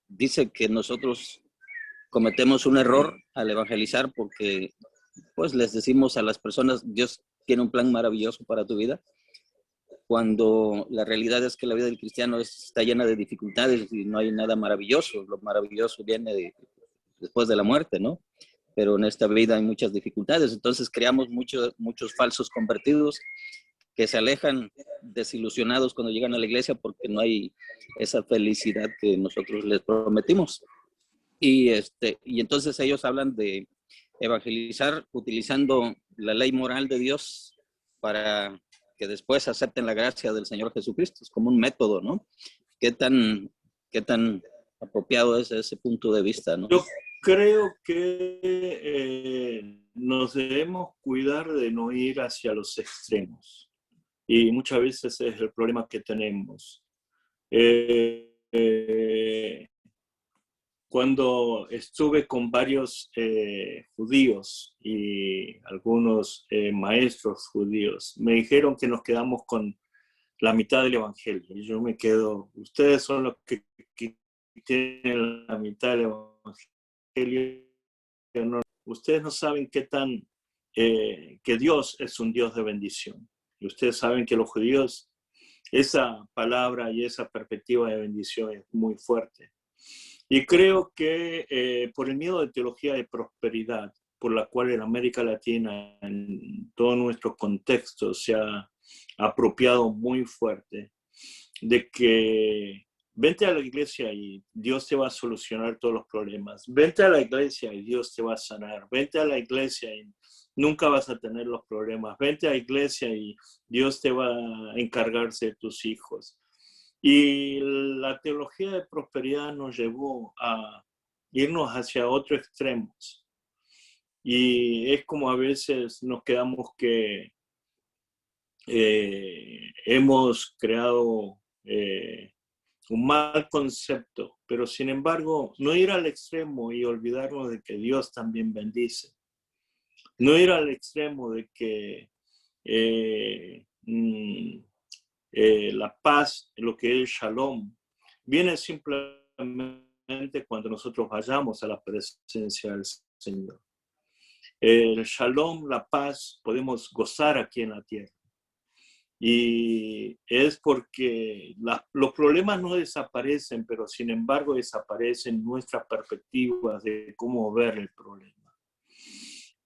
dice que nosotros cometemos un error al evangelizar porque pues les decimos a las personas, Dios tiene un plan maravilloso para tu vida, cuando la realidad es que la vida del cristiano está llena de dificultades y no hay nada maravilloso. Lo maravilloso viene después de la muerte, ¿no? Pero en esta vida hay muchas dificultades. Entonces creamos muchos falsos convertidos que se alejan desilusionados cuando llegan a la iglesia porque no hay esa felicidad que nosotros les prometimos. Y entonces ellos hablan de evangelizar utilizando la ley moral de Dios para que después acepten la gracia del Señor Jesucristo. Es como un método, ¿no? ¿Qué tan apropiado es ese punto de vista, ¿no? Yo creo que nos debemos cuidar de no ir hacia los extremos. Y muchas veces es el problema que tenemos. Cuando estuve con varios judíos y algunos maestros judíos, me dijeron que nos quedamos con la mitad del evangelio. Y yo me quedo, ustedes son los que tienen la mitad del evangelio. No, ustedes no saben que Dios es un Dios de bendición. Y ustedes saben que los judíos, esa palabra y esa perspectiva de bendición es muy fuerte. Y creo que por el miedo de teología de prosperidad, por la cual en América Latina, en todo nuestro contexto, se ha apropiado muy fuerte, de que vente a la iglesia y Dios te va a solucionar todos los problemas. Vente a la iglesia y Dios te va a sanar. Vente a la iglesia y nunca vas a tener los problemas. Vente a la iglesia y Dios te va a encargarse de tus hijos. Y la teología de prosperidad nos llevó a irnos hacia otros extremos. Y es como a veces nos quedamos que hemos creado un mal concepto, pero sin embargo, no ir al extremo y olvidarnos de que Dios también bendice. No ir al extremo de que la paz, lo que es Shalom, viene simplemente cuando nosotros vayamos a la presencia del Señor. El Shalom, la paz, podemos gozar aquí en la tierra. Y es porque los problemas no desaparecen, pero sin embargo desaparecen nuestras perspectivas de cómo ver el problema.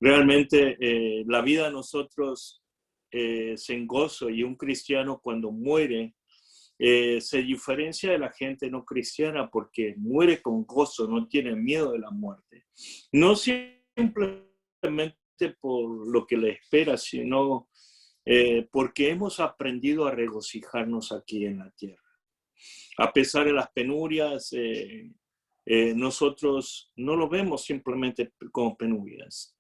Realmente la vida de nosotros es en gozo, y un cristiano cuando muere se diferencia de la gente no cristiana porque muere con gozo, no tiene miedo de la muerte. No simplemente por lo que le espera, sino porque hemos aprendido a regocijarnos aquí en la tierra. A pesar de las penurias, nosotros no lo vemos simplemente como penurias.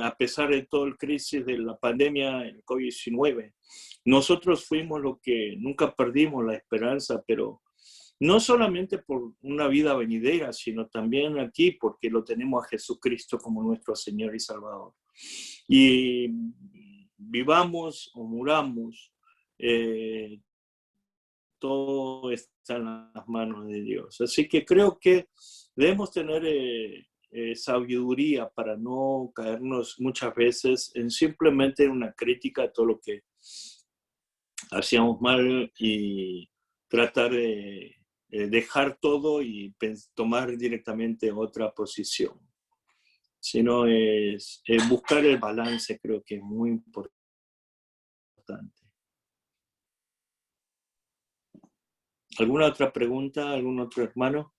A pesar de todo el crisis de la pandemia, el COVID-19, nosotros fuimos lo que nunca perdimos la esperanza, pero no solamente por una vida venidera, sino también aquí porque lo tenemos a Jesucristo como nuestro Señor y Salvador. Y vivamos o muramos, todo está en las manos de Dios. Así que creo que debemos tener sabiduría para no caernos muchas veces en simplemente una crítica a todo lo que hacíamos mal y tratar de dejar todo y tomar directamente otra posición. Sino es buscar el balance, creo que es muy importante. ¿Alguna otra pregunta? ¿Algún otro hermano?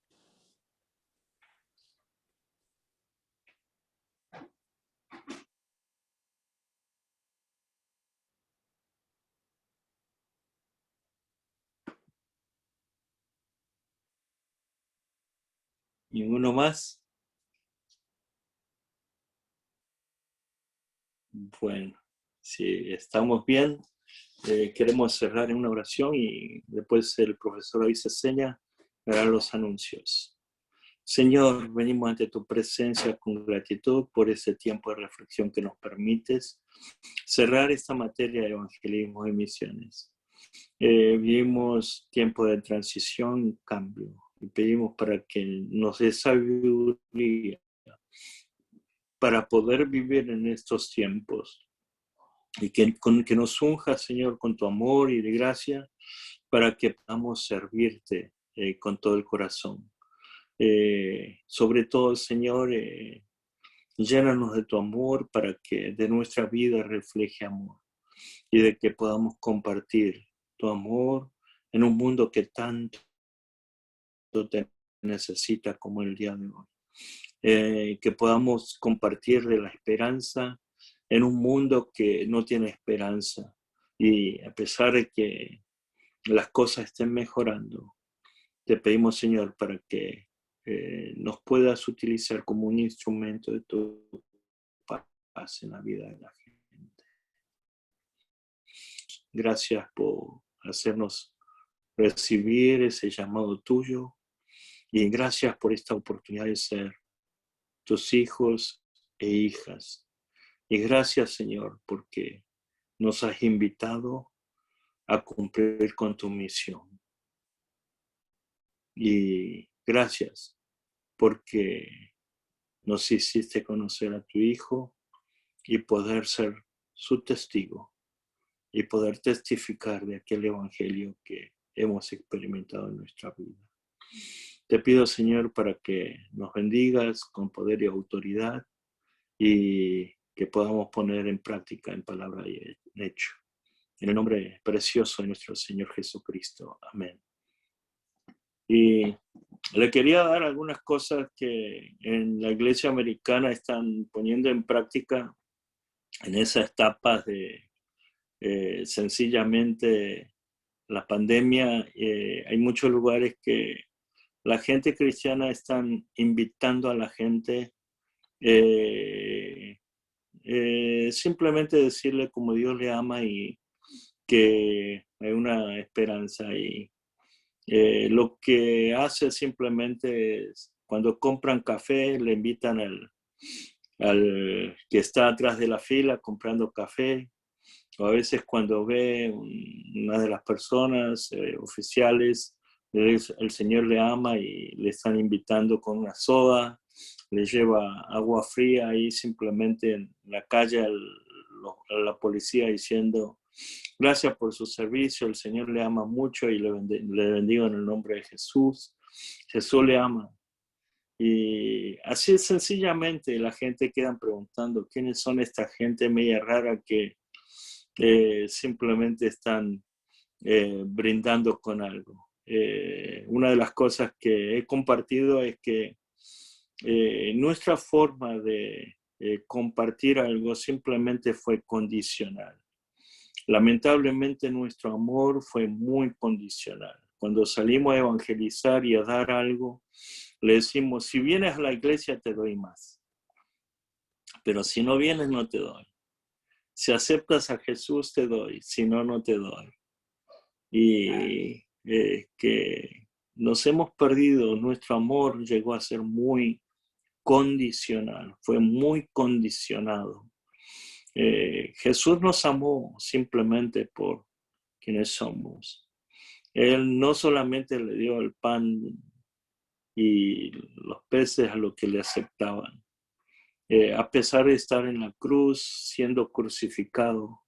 ¿Ninguno más? Bueno, si estamos bien, queremos cerrar en una oración y después el profesor David Seña hará los anuncios. Señor, venimos ante tu presencia con gratitud por ese tiempo de reflexión que nos permites cerrar esta materia de evangelismo y misiones. Vivimos tiempo de transición y cambio. y pedimos para que nos dé sabiduría para poder vivir en estos tiempos. Y que nos unja, Señor, con tu amor y de gracia para que podamos servirte con todo el corazón. Sobre todo, Señor, llénanos de tu amor para que de nuestra vida refleje amor y de que podamos compartir tu amor en un mundo que tanto te necesita como el día de hoy. Que podamos compartir de la esperanza en un mundo que no tiene esperanza. Y a pesar de que las cosas estén mejorando, te pedimos, Señor, para que nos puedas utilizar como un instrumento de tu paz en la vida de la gente. Gracias por hacernos recibir ese llamado tuyo y gracias por esta oportunidad de ser tus hijos e hijas. Y gracias, Señor, porque nos has invitado a cumplir con tu misión. Y gracias porque nos hiciste conocer a tu Hijo y poder ser su testigo y poder testificar de aquel evangelio que hemos experimentado en nuestra vida. Te pido, Señor, para que nos bendigas con poder y autoridad y que podamos poner en práctica, en palabra y en hecho. En el nombre precioso de nuestro Señor Jesucristo. Amén. Y le quería dar algunas cosas que en la iglesia americana están poniendo en práctica en esas etapas de sencillamente la pandemia. Hay muchos lugares que la gente cristiana están invitando a la gente simplemente decirle como Dios le ama y que hay una esperanza y lo que hace simplemente es cuando compran café le invitan al que está atrás de la fila comprando café, o a veces cuando ve una de las personas oficiales, el Señor le ama y le están invitando con una soda, le lleva agua fría ahí simplemente en la calle a la policía diciendo: gracias por su servicio, el Señor le ama mucho y le bendigo en el nombre de Jesús. Jesús le ama. Y así sencillamente la gente queda preguntando quiénes son esta gente media rara que simplemente están brindando con algo. Una de las cosas que he compartido es que nuestra forma de compartir algo simplemente fue condicional. Lamentablemente nuestro amor fue muy condicional. Cuando salimos a evangelizar y a dar algo, le decimos: si vienes a la iglesia te doy más, pero si no vienes no te doy. Si aceptas a Jesús te doy, si no, no te doy. Y que nos hemos perdido, nuestro amor llegó a ser muy condicional, fue muy condicionado. Jesús nos amó simplemente por quienes somos. Él no solamente le dio el pan y los peces a los que le aceptaban. A pesar de estar en la cruz, siendo crucificado,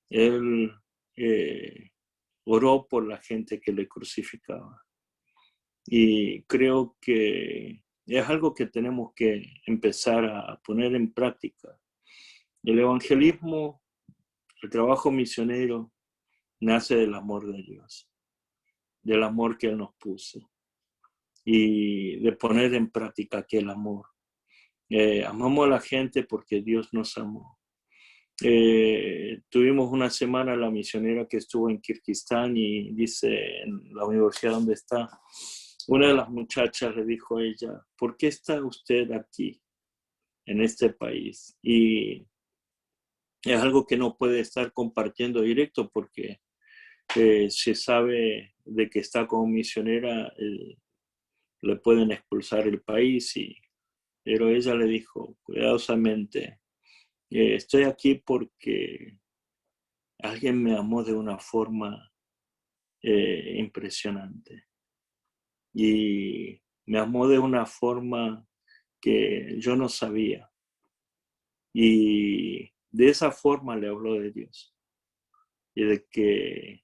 Él oró por la gente que le crucificaba. Y creo que es algo que tenemos que empezar a poner en práctica. El evangelismo, el trabajo misionero, nace del amor de Dios, del amor que Él nos puso y de poner en práctica aquel amor. Amamos a la gente porque Dios nos amó. Tuvimos una semana la misionera que estuvo en Kirguistán y dice en la universidad donde está, una de las muchachas le dijo a ella: ¿por qué está usted aquí en este país? Y es algo que no puede estar compartiendo directo porque se sabe de que está como misionera, le pueden expulsar el país. Pero ella le dijo cuidadosamente: estoy aquí porque alguien me amó de una forma impresionante. y me amó de una forma que yo no sabía. Y de esa forma le habló de Dios. Y de que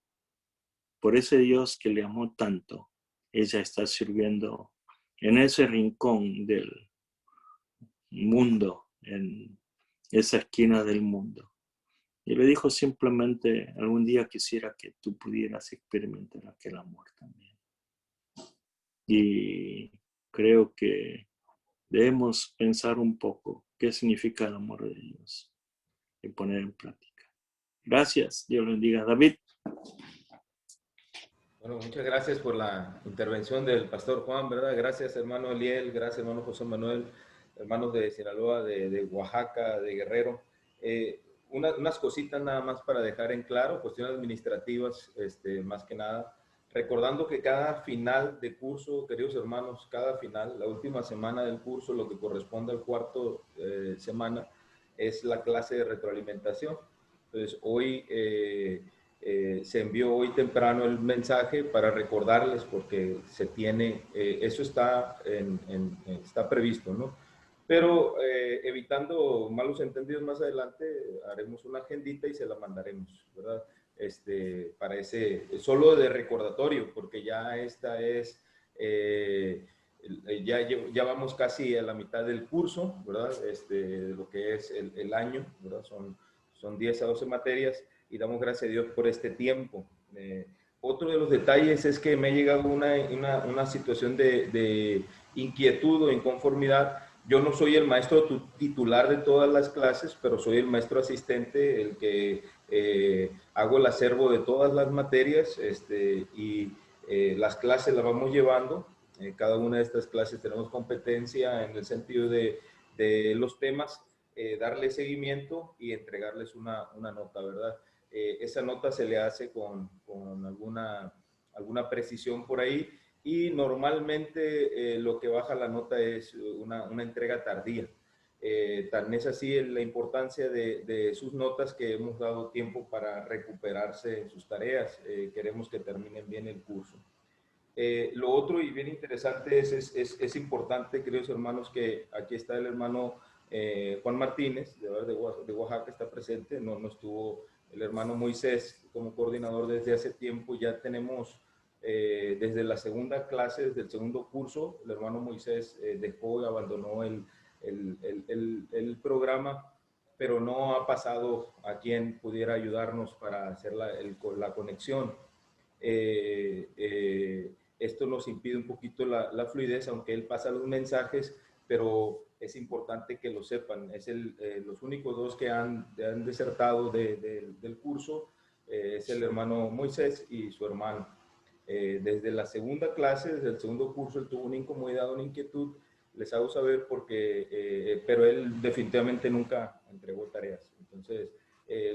por ese Dios que le amó tanto, ella está sirviendo en ese rincón del mundo, en esa esquina del mundo. Y le dijo simplemente, algún día quisiera que tú pudieras experimentar aquel amor también. Y creo que debemos pensar un poco qué significa el amor de Dios y poner en práctica. Gracias, Dios lo bendiga. David. Bueno, muchas gracias por la intervención del pastor Juan, ¿verdad? Gracias, hermano Eliel, gracias, hermano José Manuel, hermanos de Sinaloa, de Oaxaca, de Guerrero. Unas cositas nada más para dejar en claro, cuestiones administrativas, más que nada. Recordando que cada final de curso, queridos hermanos, cada final, la última semana del curso, lo que corresponde al cuarto semana, es la clase de retroalimentación. Entonces, hoy... se envió hoy temprano el mensaje para recordarles porque se tiene, eso está, está previsto, ¿no? Pero evitando malos entendidos más adelante, haremos una agendita y se la mandaremos, ¿verdad? Para ese, solo de recordatorio, porque ya esta es, ya vamos casi a la mitad del curso, ¿verdad? De lo que es el año, ¿verdad? Son 10 a 12 materias y damos gracias a Dios por este tiempo. Otro de los detalles es que me ha llegado una situación de inquietud o inconformidad. Yo no soy el maestro titular de todas las clases, pero soy el maestro asistente, el que hago el acervo de todas las materias y las clases las vamos llevando. Cada una de estas clases tenemos competencia en el sentido de los temas, darle seguimiento y entregarles una nota, ¿verdad? Esa nota se le hace con alguna precisión por ahí y normalmente lo que baja la nota es una entrega tardía. Tan es así la importancia de sus notas que hemos dado tiempo para recuperarse en sus tareas. Queremos que terminen bien el curso. Lo otro y bien interesante es importante, queridos hermanos, que aquí está el hermano Juan Martínez, de Oaxaca, está presente, no estuvo el hermano Moisés como coordinador desde hace tiempo, ya tenemos desde la segunda clase, desde el segundo curso, el hermano Moisés dejó y abandonó el programa, pero no ha pasado a quien pudiera ayudarnos para hacer la conexión. Esto nos impide un poquito la fluidez, aunque él pasa los mensajes, pero es importante que lo sepan. Es los únicos dos que han desertado del curso, es el hermano Moisés y su hermano. Desde la segunda clase, desde el segundo curso, él tuvo una incomodidad, una inquietud, les hago saber porque, pero él definitivamente nunca entregó tareas. Entonces,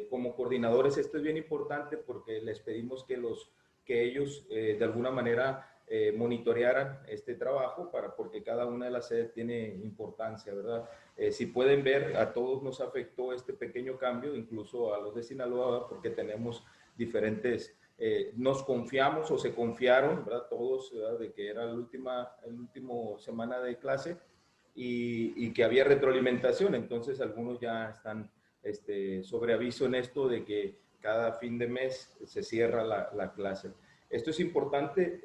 como coordinadores esto es bien importante porque les pedimos que ellos de alguna manera monitorearan este trabajo porque cada una de las sedes tiene importancia, ¿verdad? Si pueden ver, a todos nos afectó este pequeño cambio, incluso a los de Sinaloa, porque tenemos diferentes, nos confiamos o se confiaron, ¿verdad? Todos, ¿verdad? De que era el último semana de clase y que había retroalimentación, entonces algunos ya están sobre aviso en esto de que cada fin de mes se cierra la clase. Esto es importante.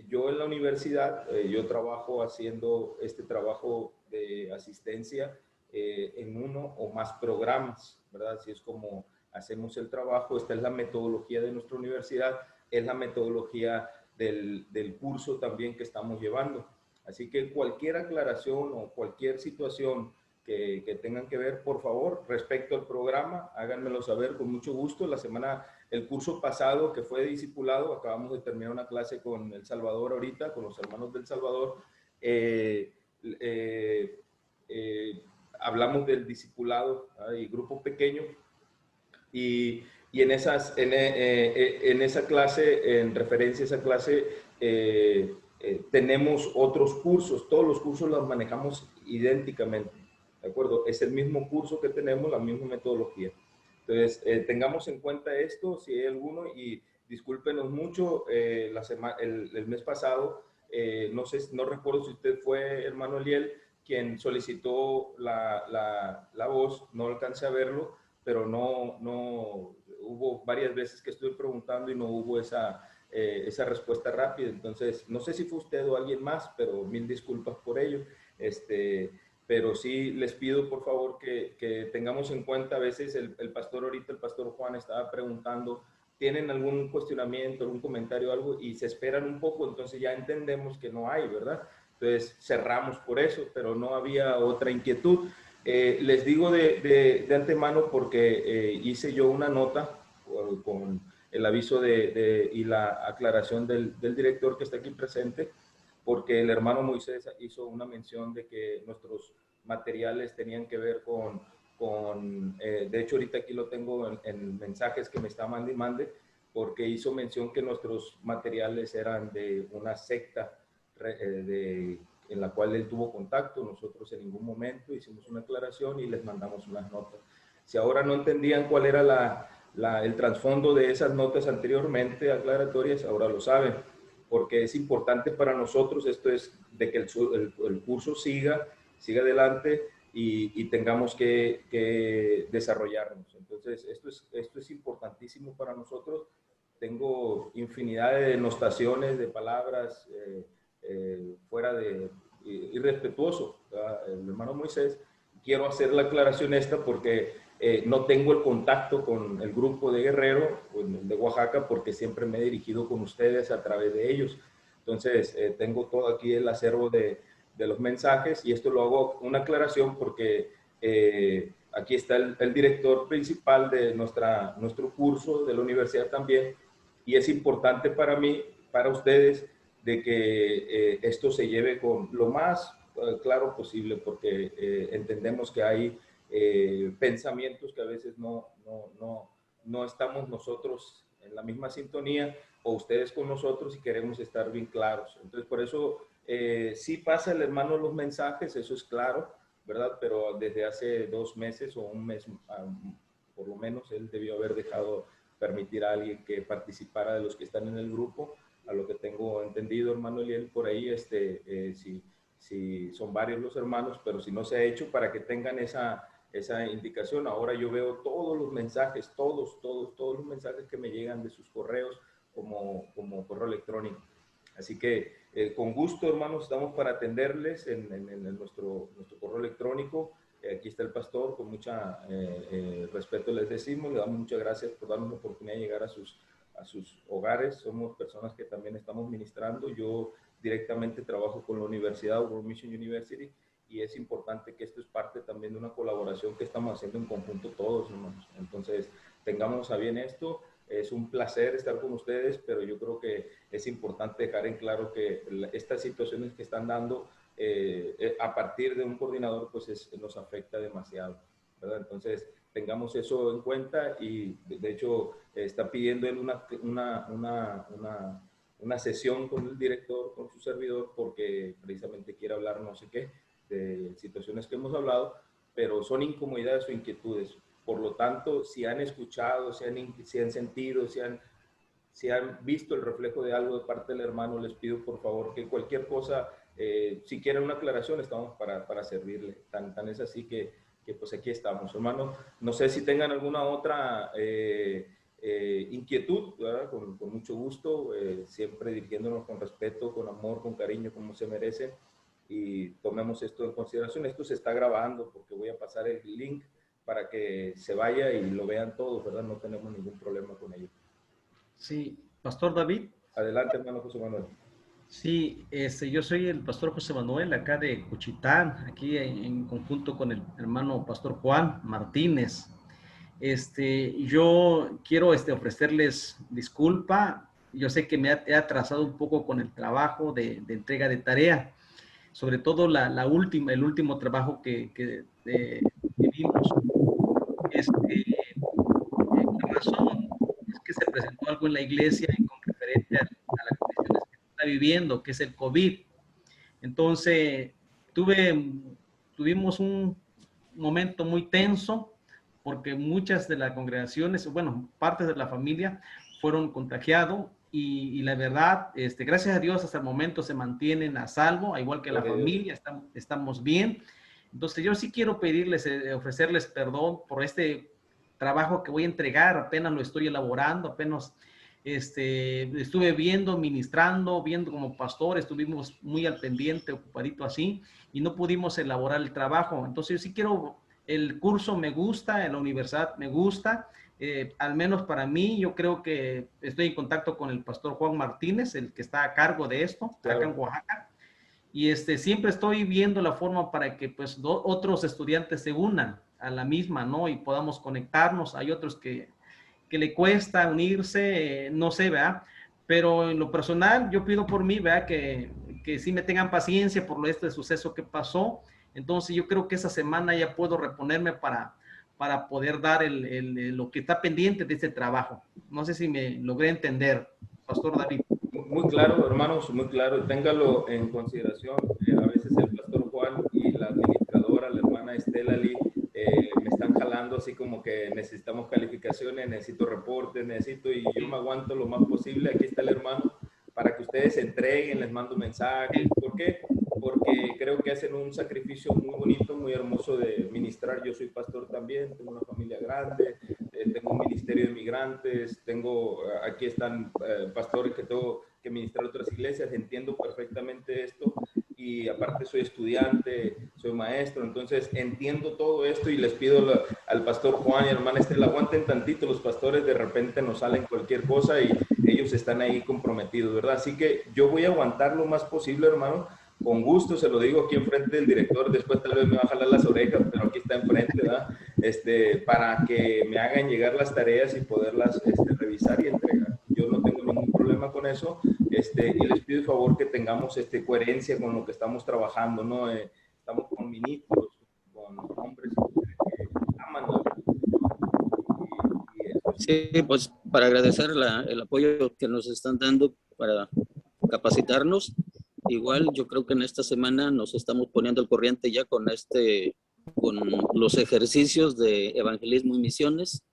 Yo en la universidad, yo trabajo haciendo este trabajo de asistencia en uno o más programas, ¿verdad? Así es como hacemos el trabajo. Esta es la metodología de nuestra universidad, es la metodología del curso también que estamos llevando. Así que cualquier aclaración o cualquier situación que tengan que ver, por favor, respecto al programa, háganmelo saber con mucho gusto. El curso pasado que fue de discipulado, acabamos de terminar una clase con El Salvador ahorita, con los hermanos del Salvador. Hablamos del discipulado y grupo pequeño y en esa clase, en referencia a esa clase, tenemos otros cursos. Todos los cursos los manejamos idénticamente. ¿De acuerdo? Es el mismo curso que tenemos, la misma metodología. Entonces, tengamos en cuenta esto, si hay alguno, y discúlpenos mucho, el mes pasado no sé, no recuerdo si usted fue, hermano Eliel, quien solicitó la voz, no alcancé a verlo, pero no hubo varias veces que estuve preguntando y no hubo esa respuesta rápida. Entonces, no sé si fue usted o alguien más, pero mil disculpas por ello. Pero sí les pido, por favor, que tengamos en cuenta, a veces el pastor ahorita, el pastor Juan estaba preguntando, ¿tienen algún cuestionamiento, algún comentario, algo? Y se esperan un poco, entonces ya entendemos que no hay, ¿verdad? Entonces cerramos por eso, pero no había otra inquietud. Les digo de antemano porque hice yo una nota con el aviso y la aclaración del director que está aquí presente, porque el hermano Moisés hizo una mención de que nuestros materiales tenían que ver de hecho ahorita aquí lo tengo en mensajes que me está mande y mande, porque hizo mención que nuestros materiales eran de una secta en la cual él tuvo contacto. Nosotros en ningún momento hicimos una aclaración y les mandamos unas notas. Si ahora no entendían cuál era el trasfondo de esas notas anteriormente aclaratorias, ahora lo saben, porque es importante para nosotros, esto es de que el curso siga adelante y tengamos que desarrollarnos. Entonces, esto es importantísimo para nosotros. Tengo infinidad de denotaciones, de palabras fuera de irrespetuoso, ¿verdad? El hermano Moisés. Quiero hacer la aclaración esta porque no tengo el contacto con el grupo de Guerrero, de Oaxaca, porque siempre me he dirigido con ustedes a través de ellos. Entonces, tengo todo aquí el acervo de los mensajes, y esto lo hago una aclaración porque aquí está el director principal de nuestro curso de la universidad también, y es importante para mí, para ustedes, de que esto se lleve con lo más claro posible, porque entendemos que hay pensamientos que a veces no estamos nosotros en la misma sintonía, o ustedes con nosotros, y queremos estar bien claros. Entonces, por eso sí pasa el hermano los mensajes, eso es claro, ¿verdad? Pero desde hace 2 meses o un mes, por lo menos, él debió haber dejado permitir a alguien que participara de los que están en el grupo, a lo que tengo entendido, hermano Eliel, por ahí, si son varios los hermanos, pero si no se ha hecho, para que tengan esa indicación. Ahora yo veo todos los mensajes, todos los mensajes que me llegan de sus correos como correo electrónico. Así que con gusto, hermanos, estamos para atenderles en nuestro correo electrónico. Aquí está el pastor, con mucha respeto les decimos, le damos muchas gracias por darnos la oportunidad de llegar a sus hogares. Somos personas que también estamos ministrando. Yo directamente trabajo con la universidad, World Mission University, y es importante que esto es parte también de una colaboración que estamos haciendo en conjunto todos, hermanos. Entonces, tengamos a bien esto. Es un placer estar con ustedes, pero yo creo que es importante dejar en claro que estas situaciones que están dando a partir de un coordinador, pues nos afecta demasiado, ¿verdad? Entonces, tengamos eso en cuenta, y de hecho está pidiendo él una sesión con el director, con su servidor, porque precisamente quiere hablar no sé qué, de situaciones que hemos hablado, pero son incomodidades o inquietudes. Por lo tanto, si han escuchado, si han sentido, si han visto el reflejo de algo de parte del hermano, les pido por favor que cualquier cosa, si quieren una aclaración, estamos para servirle. Tan es así que pues aquí estamos, hermano. No sé si tengan alguna otra inquietud, ¿verdad? Con mucho gusto, siempre dirigiéndonos con respeto, con amor, con cariño, como se merece, y tomemos esto en consideración. Esto se está grabando porque voy a pasar el link para que se vaya y lo vean todos, ¿verdad? No tenemos ningún problema con ello. Sí, Pastor David. Adelante, hermano José Manuel. Sí, yo soy el Pastor José Manuel, acá de Cochitán, aquí en conjunto con el hermano Pastor Juan Martínez. Yo quiero ofrecerles disculpa. Yo sé que me he atrasado un poco con el trabajo de entrega de tarea, sobre todo el último trabajo que vimos. La razón es que se presentó algo en la iglesia con referente a las condiciones que está viviendo, que es el COVID. Entonces, tuvimos un momento muy tenso, porque muchas de las congregaciones, bueno, partes de la familia fueron contagiados, y la verdad, gracias a Dios hasta el momento se mantienen a salvo, igual que la familia, estamos bien. Entonces yo sí quiero pedirles, ofrecerles perdón por este trabajo que voy a entregar, apenas lo estoy elaborando, apenas estuve viendo, ministrando, viendo como pastor, estuvimos muy al pendiente, ocupadito así, y no pudimos elaborar el trabajo. Entonces yo sí quiero, el curso me gusta, en la universidad me gusta, al menos para mí, yo creo que estoy en contacto con el pastor Juan Martínez, el que está a cargo de esto, claro, acá en Oaxaca, y siempre estoy viendo la forma para que pues otros estudiantes se unan a la misma, ¿no? Y podamos conectarnos. Hay otros que le cuesta unirse, no sé, ¿verdad? Pero en lo personal, yo pido por mí, ¿verdad? Que sí me tengan paciencia por este suceso que pasó. Entonces yo creo que esa semana ya puedo reponerme para poder dar lo que está pendiente de este trabajo. No sé si me logré entender, Pastor David. Muy claro, hermanos, muy claro. Téngalo en consideración. A veces el pastor Juan y la administradora, la hermana Estela Lee, me están jalando así como que necesitamos calificaciones, necesito reportes, y yo me aguanto lo más posible. Aquí está el hermano para que ustedes se entreguen, les mando mensajes. ¿Por qué? Porque creo que hacen un sacrificio muy bonito, muy hermoso de ministrar. Yo soy pastor también, tengo una familia grande, tengo un ministerio de migrantes, aquí están pastores que tengo que ministrar otras iglesias, entiendo perfectamente esto y aparte soy estudiante, soy maestro, entonces entiendo todo esto y les pido al pastor Juan y hermana Estela, aguanten tantito, los pastores de repente nos salen cualquier cosa y ellos están ahí comprometidos, ¿verdad? Así que yo voy a aguantar lo más posible, hermano, con gusto, se lo digo aquí enfrente del director, después tal vez me va a jalar las orejas, pero aquí está enfrente, ¿verdad? Para que me hagan llegar las tareas y poderlas revisar y entregar. Yo no tengo ningún problema con eso, y les pido el favor que tengamos coherencia con lo que estamos trabajando, ¿no? Estamos con ministros, con hombres y mujeres que aman la religión. Sí, pues para agradecer el apoyo que nos están dando para capacitarnos. Igual yo creo que en esta semana nos estamos poniendo al corriente ya con los ejercicios de evangelismo y misiones.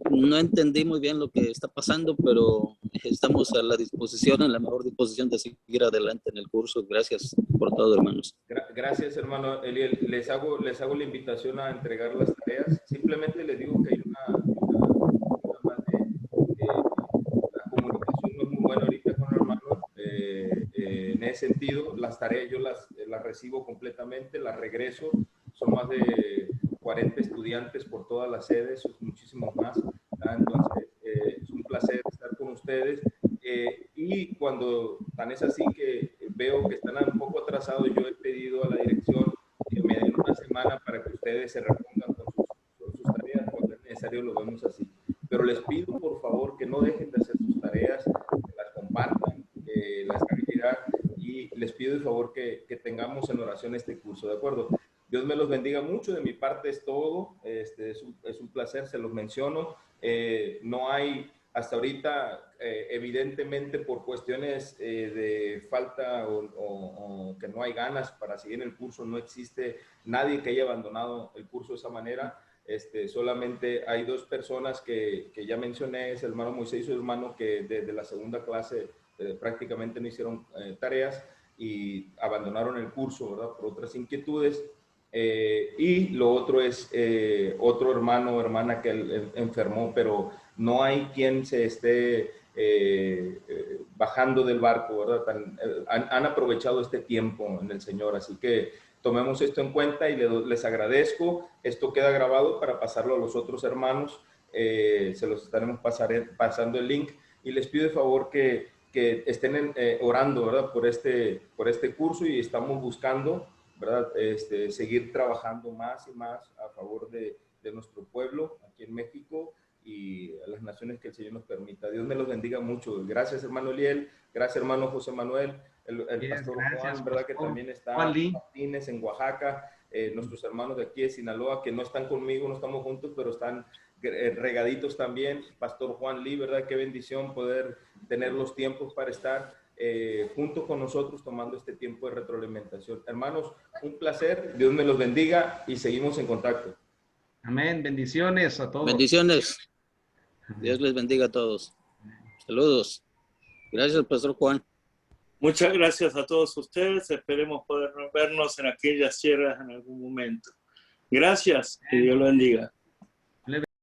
No entendí muy bien lo que está pasando, pero estamos a la disposición, en la mejor disposición de seguir adelante en el curso. Gracias por todo, hermanos. Gracias, hermano Eliel. Les hago la invitación a entregar las tareas. Simplemente les digo que hay una la comunicación no es muy buena ahorita con hermanos. En ese sentido, las tareas yo las recibo completamente, las regreso. Son más de 40 estudiantes por todas las sedes, muchísimos más. Entonces, es un placer estar con ustedes. Y cuando tan es así que veo que están un poco atrasados, yo he pedido a la dirección que me den una semana para que ustedes se repongan con sus tareas. Cuando es necesario lo vemos así. Pero les pido, por favor, que no dejen de hacer sus tareas, que las compartan, las hagan llegar, y les pido el favor que tengamos en oración este curso, ¿de acuerdo? Dios me los bendiga mucho, de mi parte es todo, es un placer, se los menciono. No hay hasta ahorita, evidentemente por cuestiones de falta o que no hay ganas para seguir el curso, no existe nadie que haya abandonado el curso de esa manera. Solamente hay dos personas que ya mencioné, es el hermano Moisés y su hermano, que desde la segunda clase prácticamente no hicieron tareas y abandonaron el curso, ¿verdad? Por otras inquietudes. Y lo otro es otro hermano o hermana que enfermó, pero no hay quien se esté bajando del barco, ¿verdad? Han aprovechado este tiempo en el Señor, así que tomemos esto en cuenta y les agradezco. Esto queda grabado para pasarlo a los otros hermanos. Se los estaremos pasando el link y les pido de favor que estén orando, ¿verdad? por este curso, y estamos buscando, ¿verdad? Seguir trabajando más y más a favor de nuestro pueblo aquí en México y a las naciones que el Señor nos permita. Dios me los bendiga mucho. Gracias, hermano Eliel. Gracias, hermano José Manuel. El pastor Juan, ¿verdad? Que también está Martínez en Oaxaca. Nuestros hermanos de aquí de Sinaloa, que no están conmigo, no estamos juntos, pero están regaditos también. Pastor Juan Lee, ¿verdad? Qué bendición poder tener los tiempos para estar junto con nosotros tomando este tiempo de retroalimentación. Hermanos, un placer. Dios me los bendiga y seguimos en contacto. Amén. Bendiciones a todos. Bendiciones. Dios les bendiga a todos. Saludos. Gracias, Pastor Juan. Muchas gracias a todos ustedes. Esperemos poder vernos en aquellas tierras en algún momento. Gracias. Que Dios lo bendiga.